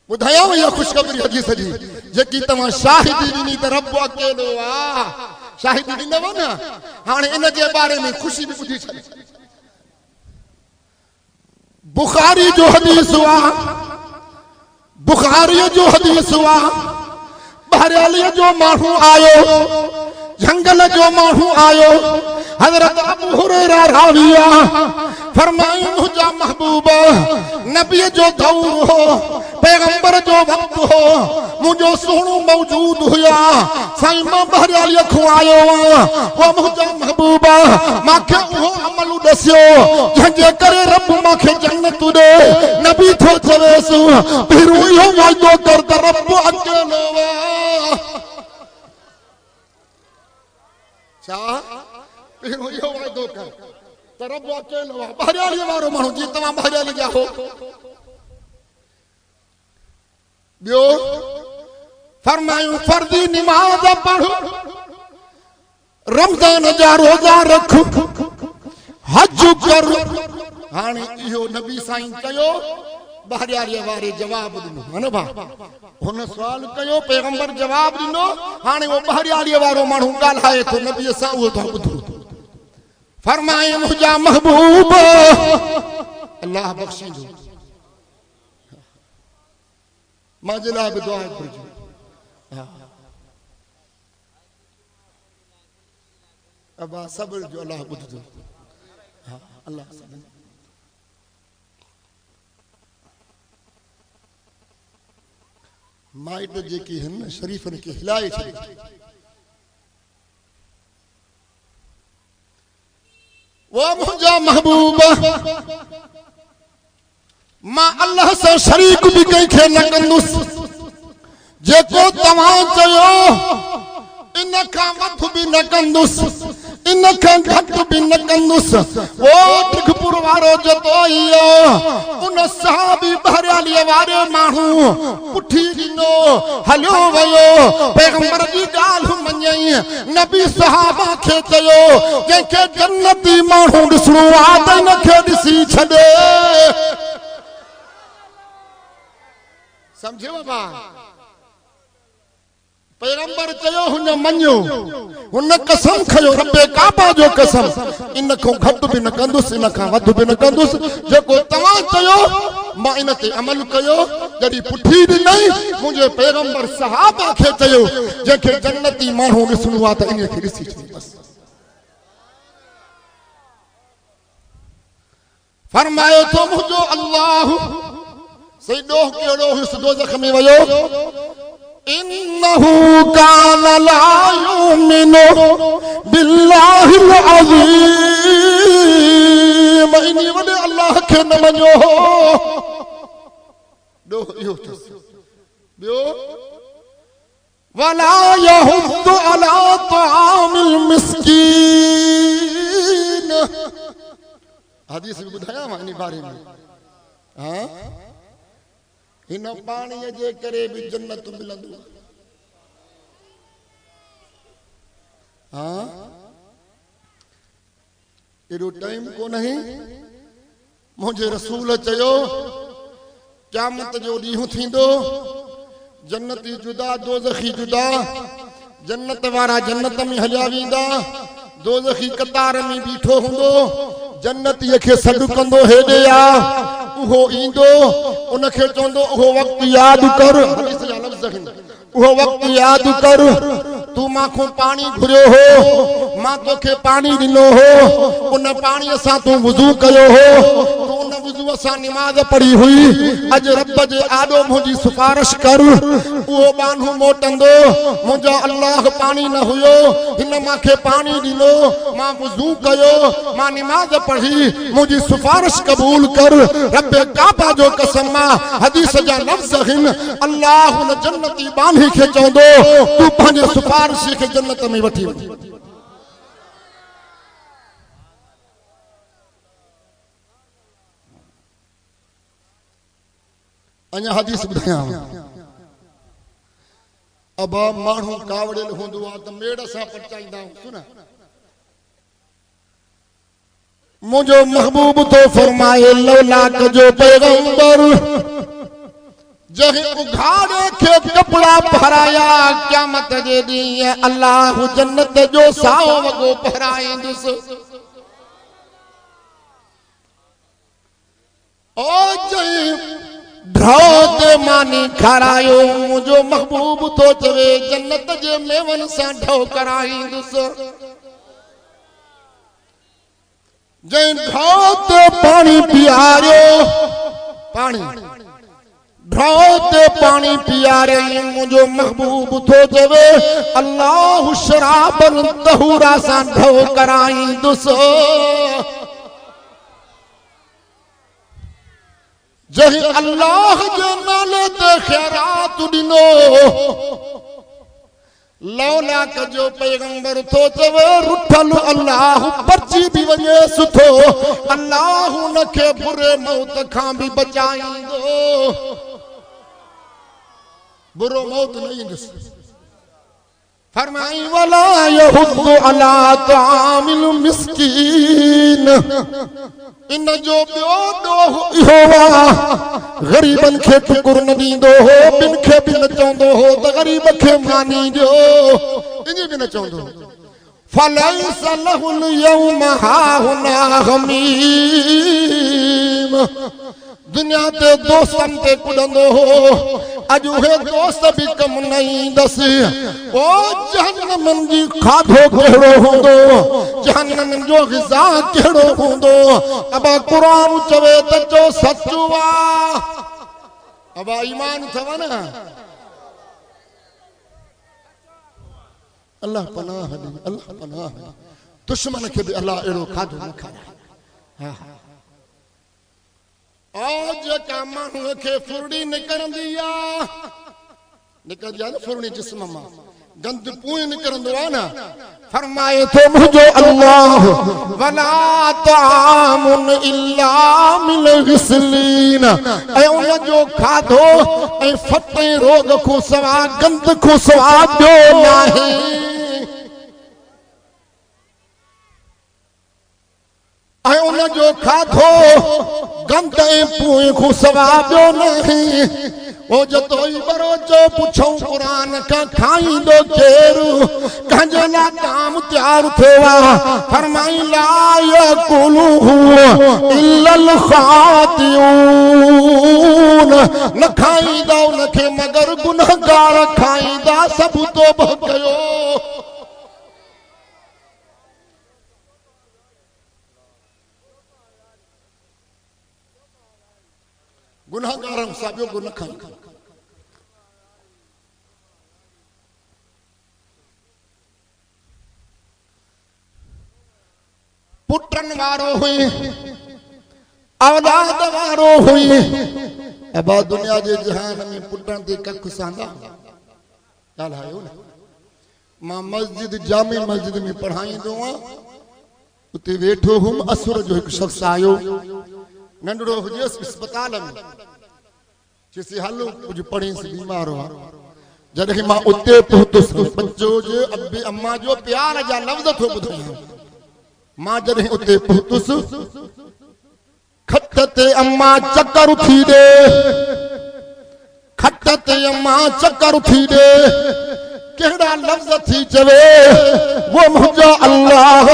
ॿुधायो इहा ख़ुशख़बरी हदीस जी जेकी तव्हां शाहिदी ॾिनी त रब अकेलो आहे शाहिदी ॾिनव न हाणे इन जे बारे में ख़ुशी बि ॿुधी छॾी बुखारी जो हदीस आहे बुखारी जो हदीस आहे बहरालीअ जो माण्हू आयो जंगल जो माण्हू आयो हज़रत अबू हुरैरा रावी फरमाई मुंहिंजा महबूब नबी जो दौर हो पैगंबर जो वक्त हो मुंहिंजो सोणो मौजूद हुया साईं मां बहरालीअ खां आयो वो मुंहिंजा महबूब मूंखे उहो अमल ॾसियो जंहिंजे करे रब मूंखे जन्नत ॾे नबी थो चवेसि पहिरियों इहो वाइदो कर त रब अकेलो आहे छा पहिरियों इहो वाइदो कर त रब अकेलो आहे बहरालीअ वारो माण्हू जीअं तव्हां बहराली जा हो ॿियो फरमायूं फर्दी निमाज़ पढ़ रमज़ान जा रोज़ा रख हज कर हाणे इहो नबी साईं कयो बहरालीअ वारे जवाब ॾिनो हा न भा हुन सवाल कयो पैगंबर जवाब ॾिनो हाणे वो बहरालीअ वारो माण्हू ॻाल्हाए थो नबीअ सां उहो था ॿुधो फरमाए मुंहिंजा महबूब अल्लाह बख़्शींदो मां जे लाइ बि दुआ घुरिजो अबा सब्र जो अल्लाह ॿुधंदो हा अल्लाह माइट जेकी हिन शरीफ़नि खे हिलाए छॾे वो मुंहिंजा महबूब मां अल्लाह सां शरीक बि कंहिंखे न कंदुसि जेको तव्हां चयो इन खां वधि बि न कंदुसि इन खां घटि बि न कंदुसि वो टिकपुर वारो जतो उन सहाबी बहराली चालीह वारे माण्हू पुठी ॾिनो हलियो वियो पैगंबर जी ॻाल्हि मञई नबी सहाबा खे चयो जंहिंखे जन्नती माण्हू ॾिसणो आहे त हिनखे ॾिसी छॾे समझो बाबा पैगंबर चयो हुन मञो हुन कसम खयो रब्बे काबा जो कसम इन खां घटि बि न कंदुसि इन खां वधि बि न कंदुसि जेको तव्हां चयो मां इन ते अमल कयो जॾहिं पुठी ॾिनई मुंहिंजे पैगंबर सहाबा खे चयो जंहिंखे जन्नती माण्हू ॾिसणो आहे त इन खे ॾिसी छॾींदसि फरमायो थो मुंहिंजो अल्लाह सही ॾोह कहिड़ो हुयुसि दोज़ख में वियो इन्नहु कान ला युमिनु बिल्लाहिल अज़ीम इन्ही वॾे अल्लाह खे न मञो ॾोह इहो अथसि ॿियो वला यहुद्दु अला तआमिल मिस्कीन हदीस भी ॿुधायां मां इन बारे में हाँ इन पाणीअ जे करे भी जन्नत मिलंदो हाँ एॾो टाइम कोन है मुंहिंजे रसूल चयो क़यामत जो ॾींहुं थींदो जन्नती जुदा दोज़खी जुदा जन्नत वारा जन्नत में हलिया वेंदा दोज़खी कतार में बीठो हूंदो जन्नतीअ खे सॾु कंदो हेॾे आ उहो ईंदो उनखे चवंदो उहो वक़्तु यादि कर उहो वक़्तु यादि कर तू माखों पानी घुरियो हो मां तोखे पानी ॾिनो हो उन पाणीअ सां तूं वुज़ू कयो हो तूं उन वुज़ूअ सां निमाज़ पढ़ी हुई अॼु रब जे आॾो मुंहिंजी सिफारिश कर उहो बानू मोटंदो मुंहिंजो अल्लाह पानी न हुयो हिन मूंखे पानी ॾिनो मां वुज़ू कयो मां निमाज़ पढ़ी मुंहिंजी सिफारिश क़बूल कर रब काबा जो कसम हदीस जा लफ़्ज़ आहिनि अल्लाह उन जन्नती बानी खे चवंदो तूं पंहिंजे सिफारिश खे जन्नत में वठी वञ अञा हदीस ॿुधायां अब माण्हू कावड़ियल हूंदो आहे त मेड़ सां पचाईंदा आहियूं न मुझो महबूब तो फरमाए लौलाक जो पैगंबर जहे उघाड़े के कपड़ा पहराया क़यामत जे ॾींहुं अल्लाह जन्नत जो साओ वॻो पहराईंदुसि ओ जही ढो ते मानी खारायो मुझो महबूब तो चवे जन्नत जे मेवन सां ढो कराईंदुसि जै ढो ते पानी पियारियो पानी ढो ते पानी पियारे मुझो महबूब तो चवे अल्लाह शराबन तहूरा सां ढो कराईंदुसि जही अल्लाह जे नाले ते खैरात ॾिनो लौलाक जो पैगंबर तो चवे रुठल अल्लाह बची भी वञे सुठो अल्लाह उनखे बुरे मौत खां भी बचाईंदो बुरो मौत न ईंदुसि फरमाई वला यहुद्दु अला तामिल मिस्कीन इन जो ॿियो ॾोह इहो आहे ग़रीबन खे ठुकुर न ॾींदो हो ॿिन खे बि न चवंदो हो त ग़रीब खे मानी ॾियो इन बि न चवंदो फलैस लहुल यौम हाहुना हमीम दुनिया ते दोस्तन ते कुॾंदो हो अॼु उहे दोस्त बि कम न ईंदसि ओ जहन्नम जी खाधो कहिड़ो हूंदो जहन्नम जो ग़िज़ा कहिड़ो हूंदो अब क़ुरान चवे त जो सचो आहे अब ईमान अथव न अल्लाह पनाह ॾे अल्लाह पनाह ॾे दुश्मन खे बि अल्लाह अहिड़ो खाधो न खाराए हा और जेका माण्हूअ खे फुरड़ी निकिरंदी आहे निकिरंदी आहे न फुरड़ी जिस्म मां गंद पूई निकरंदो आहे ना फरमाए तो मुझो अल्लाह वला तामुन इल्ला मिन गिस्लीन ऐ उन जो खाधो ऐ फटे रोग को सवा गंद को सवा दो नहीं ऐ उन जो खाधो गंद ऐ पूई को सवा दो नहीं ओ जतोई बरोचो पुछो कुरान का खाई दो केरु कंजला काम तैयार थोवा फरमाई ला यकुलु इल्लल खातिऊन न खाई दो नखे मगर गुनहगार खाई दा सब तो भगयो गुनहगारन साबियो गुन खाई पुटन वारो हुई औलाद वारो हुई अबा दुनिया जे जहान में पुटन ते कख सांदा ॻाल्हायो न मां मस्जिद जामे मस्जिद में पढ़ाईंदो आं उते वेठो हुम असुर जो एक शख्स आयो नंढड़ो हुजेस अस्पताल में चेसी हलो कुछ पढ़ी से बीमार हुआ जॾहिं मां उते पहुतुसि बच्चो जे अब्बे अम्मा जो प्यार जा लफ़्ज़ थो ॿुधायां मां जॾहिं उते पहुतुसि खट ते अम्मा चकर उथी ॾे खट ते अम्मा चकर उथी ॾे कहिड़ा लफ़्ज़ थी चवे वो मुंहिंजो अल्लाह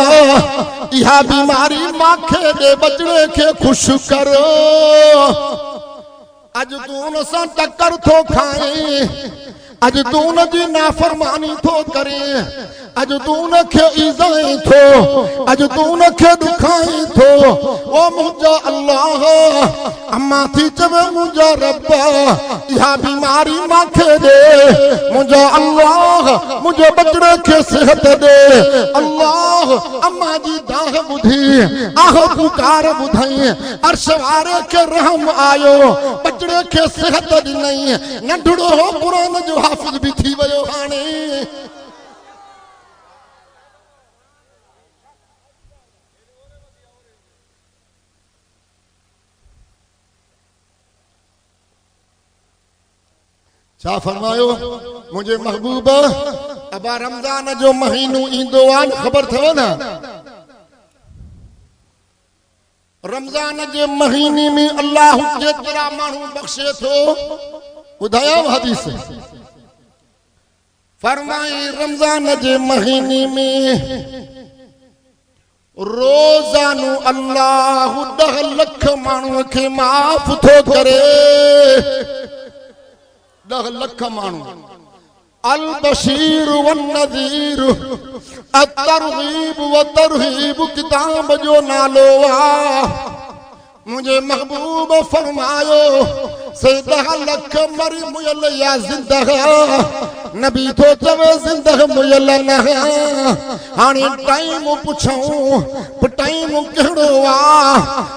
इहा बीमारी मांखे ॾे बचड़े खे ख़ुशि कर अॼु तूं उन सां टकर थो खाए अॼु तूं उन जी नाफ़रमानी थो करे अॼु तूं उनखे ईज़ाए थो अॼु तूं उनखे ॾुखाए थो ओ मुंहिंजो अल्लाह अम्मा थी चवे मुंहिंजो रब इहा बीमारी मांखे ॾे मुंहिंजो अल्लाह मुंहिंजे बचड़े खे सिहत ॾे अल्लाह अम्मा जी दाह ॿुधी आह पुकार ॿुधई अर्श वारे खे रहम आयो बचड़े खे सिहत ॾिनई नंढड़ो हो क़ुरान जो हाफ़िज़ भी थी वियो हाणे छा फरमायो मुझे महबूब अबा रमजान जो महीनो ईंदो आहे ख़बर थव न रमजान जे महीने में अल्लाह केतिरा माण्हू बख़्शे थो ॿुधायो हदीस फरमाई रमजान जे महीने में रोज़ानो अल्लाह 10 लख माण्हू के माफ़ थो करे 10 लख माण्हू अल बशीर वन नज़ीर अतरगीब व तरहीब किताब जो नालो आ मुझे महबूब फरमायो से 10 लख मरी मुयल या जिंदह नबी तो चवे जिंदह मुयल न हाणे टाइम पुछूं टाइम कहिड़ो आ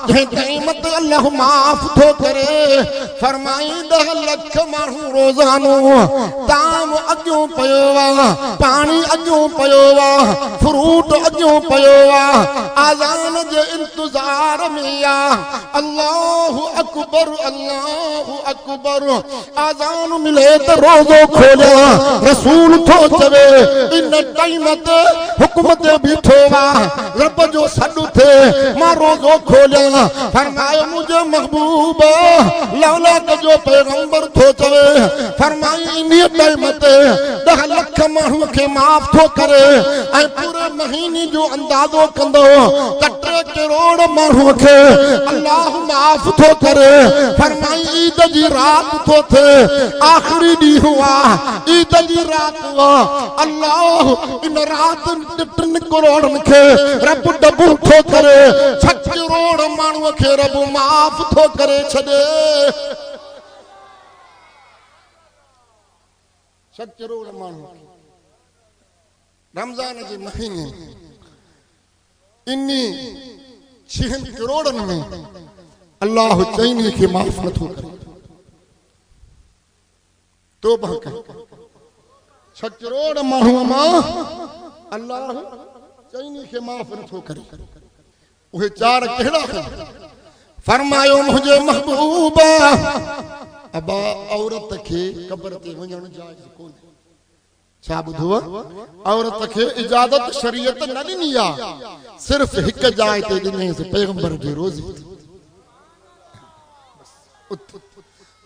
जंहिं टाइम ते अल्लाह माफ़ थो करे फरमाई 10 लख माण्हू रोज़ानो ताम अॻियों पियो आ पाणी अॻियों पियो आ फ्रूट अॻियों पियो आ आज़ान जे इंतज़ार में आ अल्लाहु अकबर आज़ान मिले तो रोज़ो खोलिया रसूल थो चवे इन टाइम ते हुक्म ते बीठो आ रब जो सॾु थे मां रोज़ो खोलिया फरमायो मुझे महबूब लौलाक जो पैगंबर थो चवे फरमाई इन टाइम ते 10 लख माण्हू खे माफ़ थो करे ऐं पूरे महीने जो अंदाज़ो कंदो त 3 करोड़ माण्हू खे अल्लाह माफ़ थो करे फरमाई ईद जी रात थो थे आखिरी ॾींहुं आ ईद जी रात अल्लाह इन रात 3 करोड़ खे रब डबू थो करे 6 करोड़ माण्हू खे रब माफ़ थो करे छॾे 6 करोड़ माण्हू रमजान जे महीने इन्नी 6 करोड़नि में अल्लाह चईनी खे माफ़ नथो करे तौबा कर 6 करोड़ माण्हू मां अल्लाह चईनी खे माफ़ नथो करे। उहे 4 कहिड़ा फरमायो मुझे महबूबा अबा औरत खे कब्र ते वञण जायज़ कोन्हे। छा ॿुधो? औरत खे इजाज़त शरीयत न ॾिनी आहे, सिर्फ़ हिक जाइ ते ॾिनेसि पैगंबर जी रोज़ी।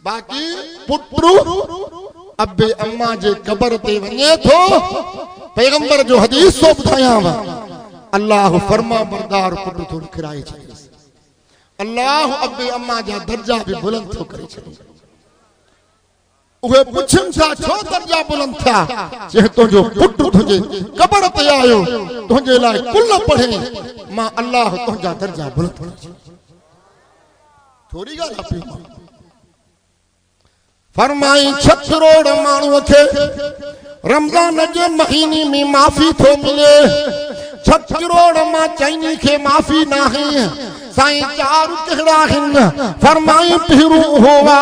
बाक़ी पुटु अबे अम्मा जे कब्र ते वञे थो, पैगंबर जो हदीस थो ॿुधायांव, अल्लाह फरमा बरदार पुटु थो लिखाए छॾेसि। अल्लाह अबे अम्मा जा दर्जा भी बुलंद थो करे छॾे। उहे पुछन छा छो दर्जा बुलंद थिया? चए तुंहिंजो पुटु तुंहिंजे कब्र ते आयो, तुंहिंजे लाइ कुल पढ़े, मां अल्लाह तुंहिंजा दर्जा बुलंद करे छॾे। थोरी ॻाल्हि आहे। फरमाई 6 करोड़ माण्हूअ खे रमज़ान जे महीने में माफ़ी थो मिले। 6 करोड़ मां चईनी खे माफ़ी नाहे। साईं 4 कहिड़ा आहिनि? फरमाई पहिरियों हुआ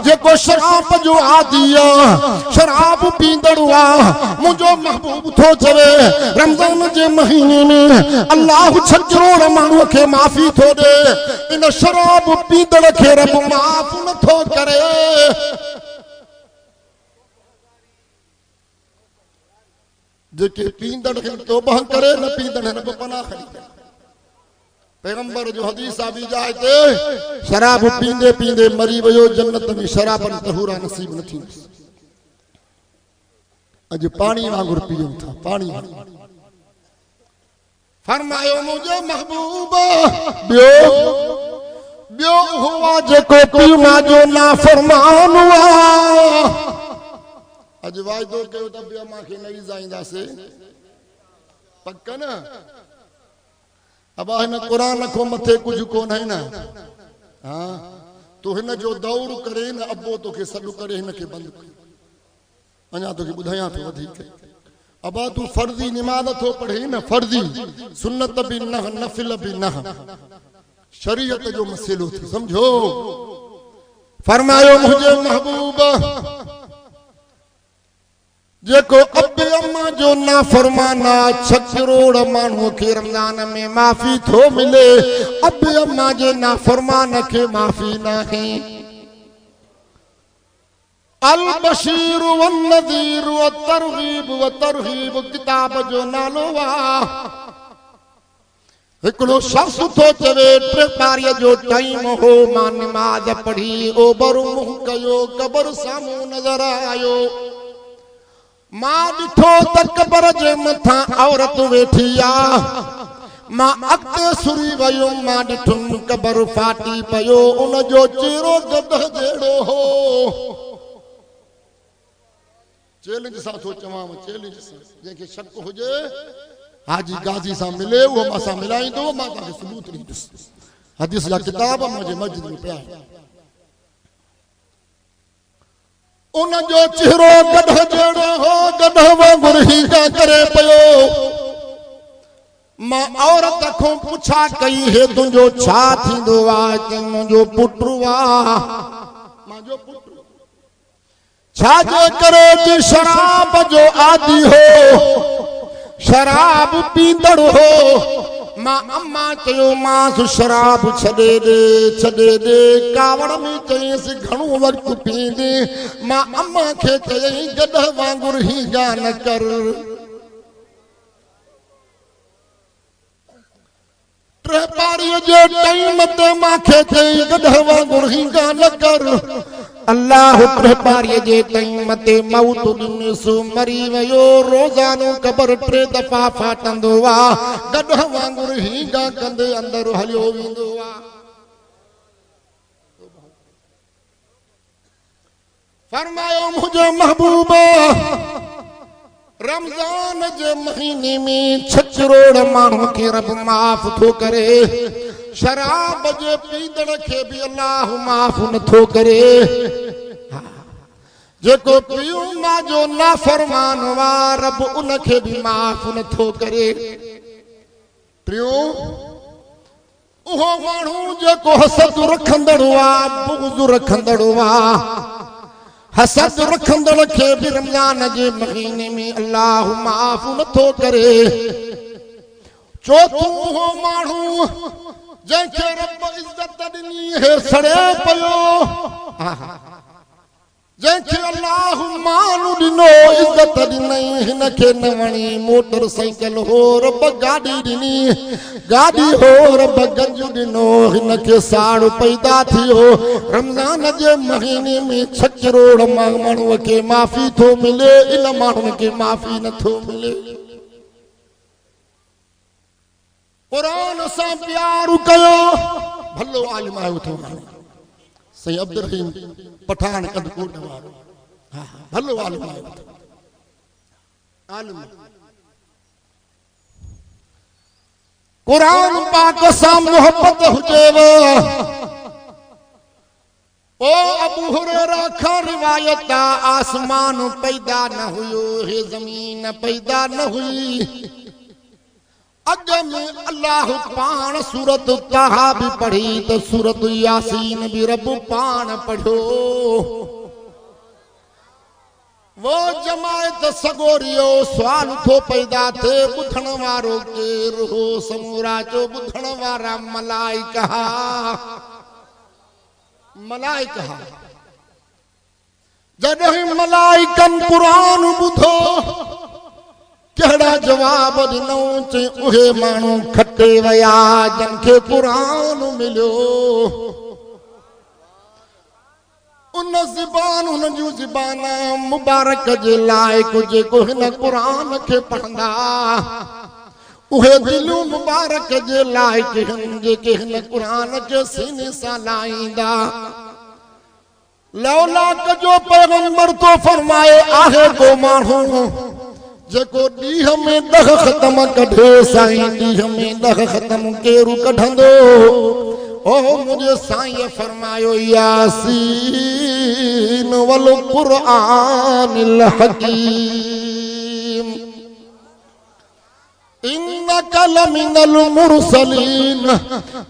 जेको शराब जो आदी आहे, शराब पींदड़ आहे। मुंहिंजो महबूब थो चवे रमज़ान जे महीने में अल्लाह 6 करोड़ माण्हूअ खे माफ़ी थो ॾे, इन शराब पींदड़ खे रब माफ़ नथो करे। जेके पींदड़ तौबा करे, न पींदड़ रब पनाह खणी। पैगंबर जो हदीस आ बि जाए ते शराब पींदे पींदे मरी वियो, जन्नत में शराबन तहूरा नसीब न थींदुसि। अॼु पाणी वांगुर पीऊं था, पाणी। फरमायो मुंहिंजो महबूब ॿियो हुआ जेको पीउ जो नाफ़रमान हुआ। अॼु वाइदो कयो त ॿियो मूंखे न ईंदासीं, पक न? अब हिन क़ुरान को मथे कुछ कोन है ना। हाँ तो हिन जो दौर करे न अबो तोखे सॾु करे हिन खे बंदि कयो। अञा तोखे ॿुधायां थो वधीक। अबा तू फर्ज़ी निमाज़ थो पढ़े न, फर्ज़ी सुन्नत भी न, नफिल भी न, शरीयत जो मसइलो थी समझो। फरमायो मुझे महबूब जेको अबे अम्मा जो नाफरमाना 6 करोड़ माण्हू खे रमज़ान में माफ़ी थो मिले, अबे अम्मा जे नाफरमान खे माफ़ी नाहे। अल बशीर वन नज़ीर व तरगीब किताब जो नालो आहे। हिकिड़ो शख्स थो चवे 3 जो टाइम हो, मां नमाज़ पढ़ी ओबर मुंहुं कयो, कब्र साम्हूं नज़र आयो। मां ॾिठो त कब्र जे मथां औरत वेठी आहे। मां अॻिते सुरी वयुमि, मां ॾिठुमि कब्र फाटी पियो, उन जो चेहरो गदह जहिड़ो हो। चैलेंज सां थो चवां, चैलेंज सां। जंहिंखे शक हुजे हाजी गाज़ी सां मिले, उहो मां सां मिलाईंदो, मां तव्हांखे सबूत ॾींदुसि। हदीस जा किताब मुंहिंजे मस्जिद में पिया आहिनि। उन जो चेहरो गदह जहिड़ो हो, गदह वांगुर ही करे पियो। मां औरत खां पुछा कई, हे तुंहिंजो छा थींदो आहे? चई मुंहिंजो पुटु आहे। मुंहिंजो पुटु छाजे करे? जी शराब जो आदी हो, शराब पींदड़ हो। मां अम्मा चयो मांस शराब छॾे दे। कावड़ में चयसि घणो वक़्त पींदे। मां अम्मा खे चयई गदह वांगुर ही ॻाल्हि न कर। 3 जे टाइम ते मूंखे चई गदह वांगुर ही ॻाल्हि न कर। अल्लाह 3 जे टाइम ते मौत ॾिनसि, मरी वियो। रोज़ानो कब्र 3 दफ़ा फाटंदो आहे, गदह वांगुर ही ॻाल्हि कंदे अंदर हलियो वेंदो आहे। फरमायो मुंहिंजो महबूब रमज़ान जे महीने में 6 करोड़ माण्हू खे रब माफ़ थो करे। शराब जे पींदड़ खे भी अल्लाह माफ़ नथो करे। जेको पीउ मां जो नाफरमान हुआ, रब उन खे भी माफ़ नथो करे। टियों उहो माण्हू जेको हसद रखंदड़ हुआ, बुग़्ज़ रखंदड़ हुआ, हसद रखंदड़ खे भी रमजान जे महीने में अल्लाह माफ़ नथो करे। चौथों हो माण्हू जंहिंखे रब इज्जत ॾिनी है सड़े पियो, जंहिंखे अल्लाह मानु ॾिनो इज्जत ॾिनई हिनखे न वणी मोटर साइकिल हो रब गाॾी ॾिनी, गाॾी हो रब गंज ॾिनो हिनखे साड़ पैदा थियो। रमज़ान जे महीने में 6 करोड़ माण्हूअ खे माफ़ी थो मिले, इन माण्हुनि खे माफ़ी नथो मिले। कुरान सां प्यार कयो, भलो आलिम आयो थो सही अब्दुल रहीम पठान कदकोट वारो, हाँ भलो आलिम आयो थो आलिम। कुरान पाक सां मोहब्बत हुजेव। ओ अबू हुरैरा खां रिवायत आसमान पैदा न हुयो, हे ज़मीन पैदा न हुई। अग में अल्लाह पान सूरत ताहा भी पढ़ी तो सूरत यासीन भी रब पान पढ़ो। वो जमायत सगोरियो सवाल थो पैदा थे बुधण वारो केर हो, समूरा जो बुधण वारा मलाइका, मलाइका। जॾहिं मलाइकन कुरान बुधो कहिड़ा जवाब ॾिनऊं, चई उहे माण्हू खटे विया जंहिंखे कुरान मिलियो। उन ज़बान हुन जूं ज़बान मुबारक जे लाइक़ु जेको हिन कुरान खे पढ़ंदा, उहे दिलूं मुबारक जे लाइक़ु आहिनि जेके हिन कुरान खे सीने सां लाहींदा। लौलाक जो पैगंबर तो फरमाए आहे को माण्हू जेको ॾींहं में 10 ख़तम कढे, साईं ॾींहं में 10 ख़तम केरु कढंदो? ओ मुंहिंजे साईं फरमायो यासीन वल क़ुरआनिल हकीम इन्नका लमिनल मुरसलीन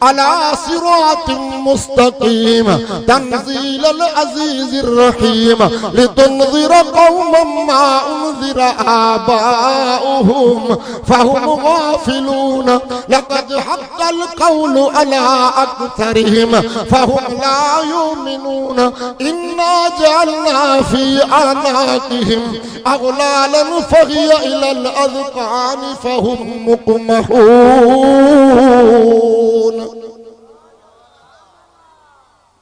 अला सिरातिन मुस्तकीम तंजीलल अजीजिर रहीम लितुनज़िर कौमम मा उनज़िर आबाउहुम फहुम गाफिलून लक़द हक़्क़ल क़ौलु अला अक्सरिहिम फहुम ला युमिनून इन्ना जअलना फी अनाक़िहिम अग़लालन फहिय इलल अज़क़ान फहुम मुक़महून।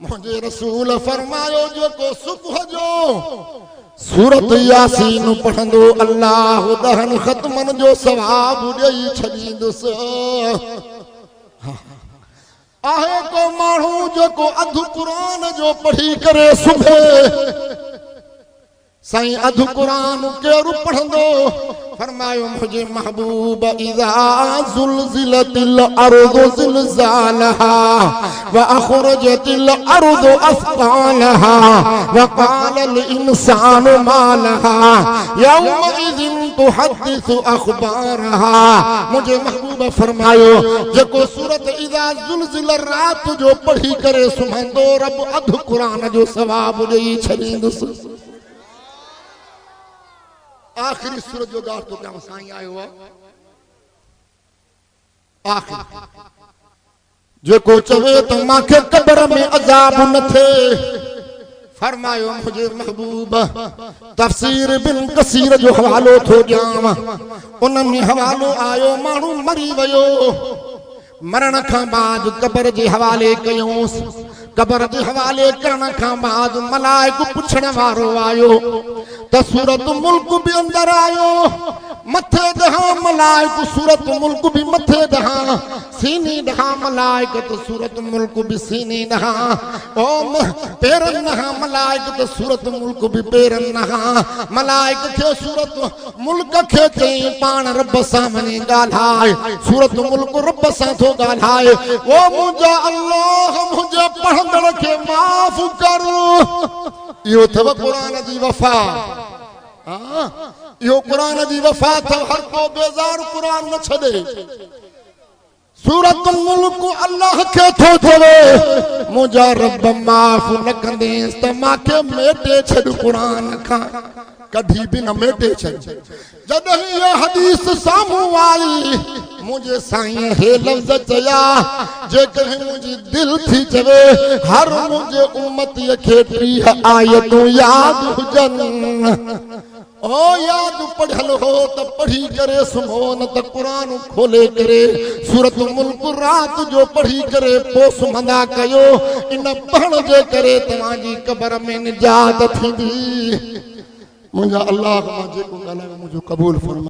मुझे रसूल फरमायो जो को सुबह जो सूरत यासीन पढ़ंदो अल्लाह 10 ख़त्मन जो सवाब ॾेई छॾींदुसि। आहे को माण्हू जेको अधु क़ुरान जो पढ़ी करे सुबह साईं अधु क़ुरान केरु पढ़ंदो? फरमायो मुझे महबूब इज़ा ज़ुलज़िलतिल अर्ज़ु ज़िलज़ालहा व अख़रजतिल अर्ज़ु अस्क़ालहा व क़ालल इंसानु मा लहा यौमइज़िन तुहद्दिसु अख़बारहा। मुझे महबूब फरमायो जेको सूरत इज़ा ज़ुलज़िल रात जो पढ़ी करे सुम्हंदो रब अधु क़ुरान जो सवाब ॾेई छॾींदुसि। आखिरी सूरत जो दौर तो क्या साईं आयो आहे आखिर जेको चवे त मांखे कब्र में अज़ाब न थे। फरमायो मुझे महबूब तफसीर बिन कसीर जो हवालो थो ॾियां, उन में हवालो आयो माण्हू मरी वियो, मरण खां बाद कब्र जे हवाले कयूंसि। कब्र जे हवाले करण खां बाद मलाइक पुछण वारो आयो त सूरत मुल्क भी अंदर आयो, मथे ॾहां मलाइक सूरत मुल्क भी मथे ॾहां, सीने ॾहां मलाइक त सूरत मुल्क भी सीने ॾहां, ओ पेरनि ॾहां मलाइक त सूरत मुल्क भी पेरनि ॾहां। मलाइक खे सूरत मुल्क खे चई पाण रब सां वञी ॻाल्हाए, सूरत मुल्क रब सां थो ॻाल्हाए। ओ मुंहिंजा अल्लाह मुंहिंजे पढ़ंदड़ खे माफ़ कर। इहो अथव क़ुरान जी वफ़ा। इहो क़ुरान जी वफ़ा अथव। हर को बेज़ार क़ुरान न छॾे। सूरत मुल्क अल्लाह के थो चवे मुझा रब माफ़ न कंदेस त माके मेटे छड़ कुरान खां कभी भी न मेटे छड़ जॾहिं ये हदीस सामू आई मुझे साईं हे लफ्ज़ चया जेकर मुझी दिल थी चवे हर मुझे उम्मत के 30 आयतूं याद हुजन ओ याद पढ़ल हो तो पढ़ी करे सुनो न तो कुरान खोले करे सूरत मुल्क रात जो पढ़ी करे पो सुमंदा कयो इन पढ़ण जे करे तव्हांजी कब्र में निजात थींदी मुंहिंजा अल्लाह मां जेको ॻाल्हायो मुंहिंजो क़बूल फरमा।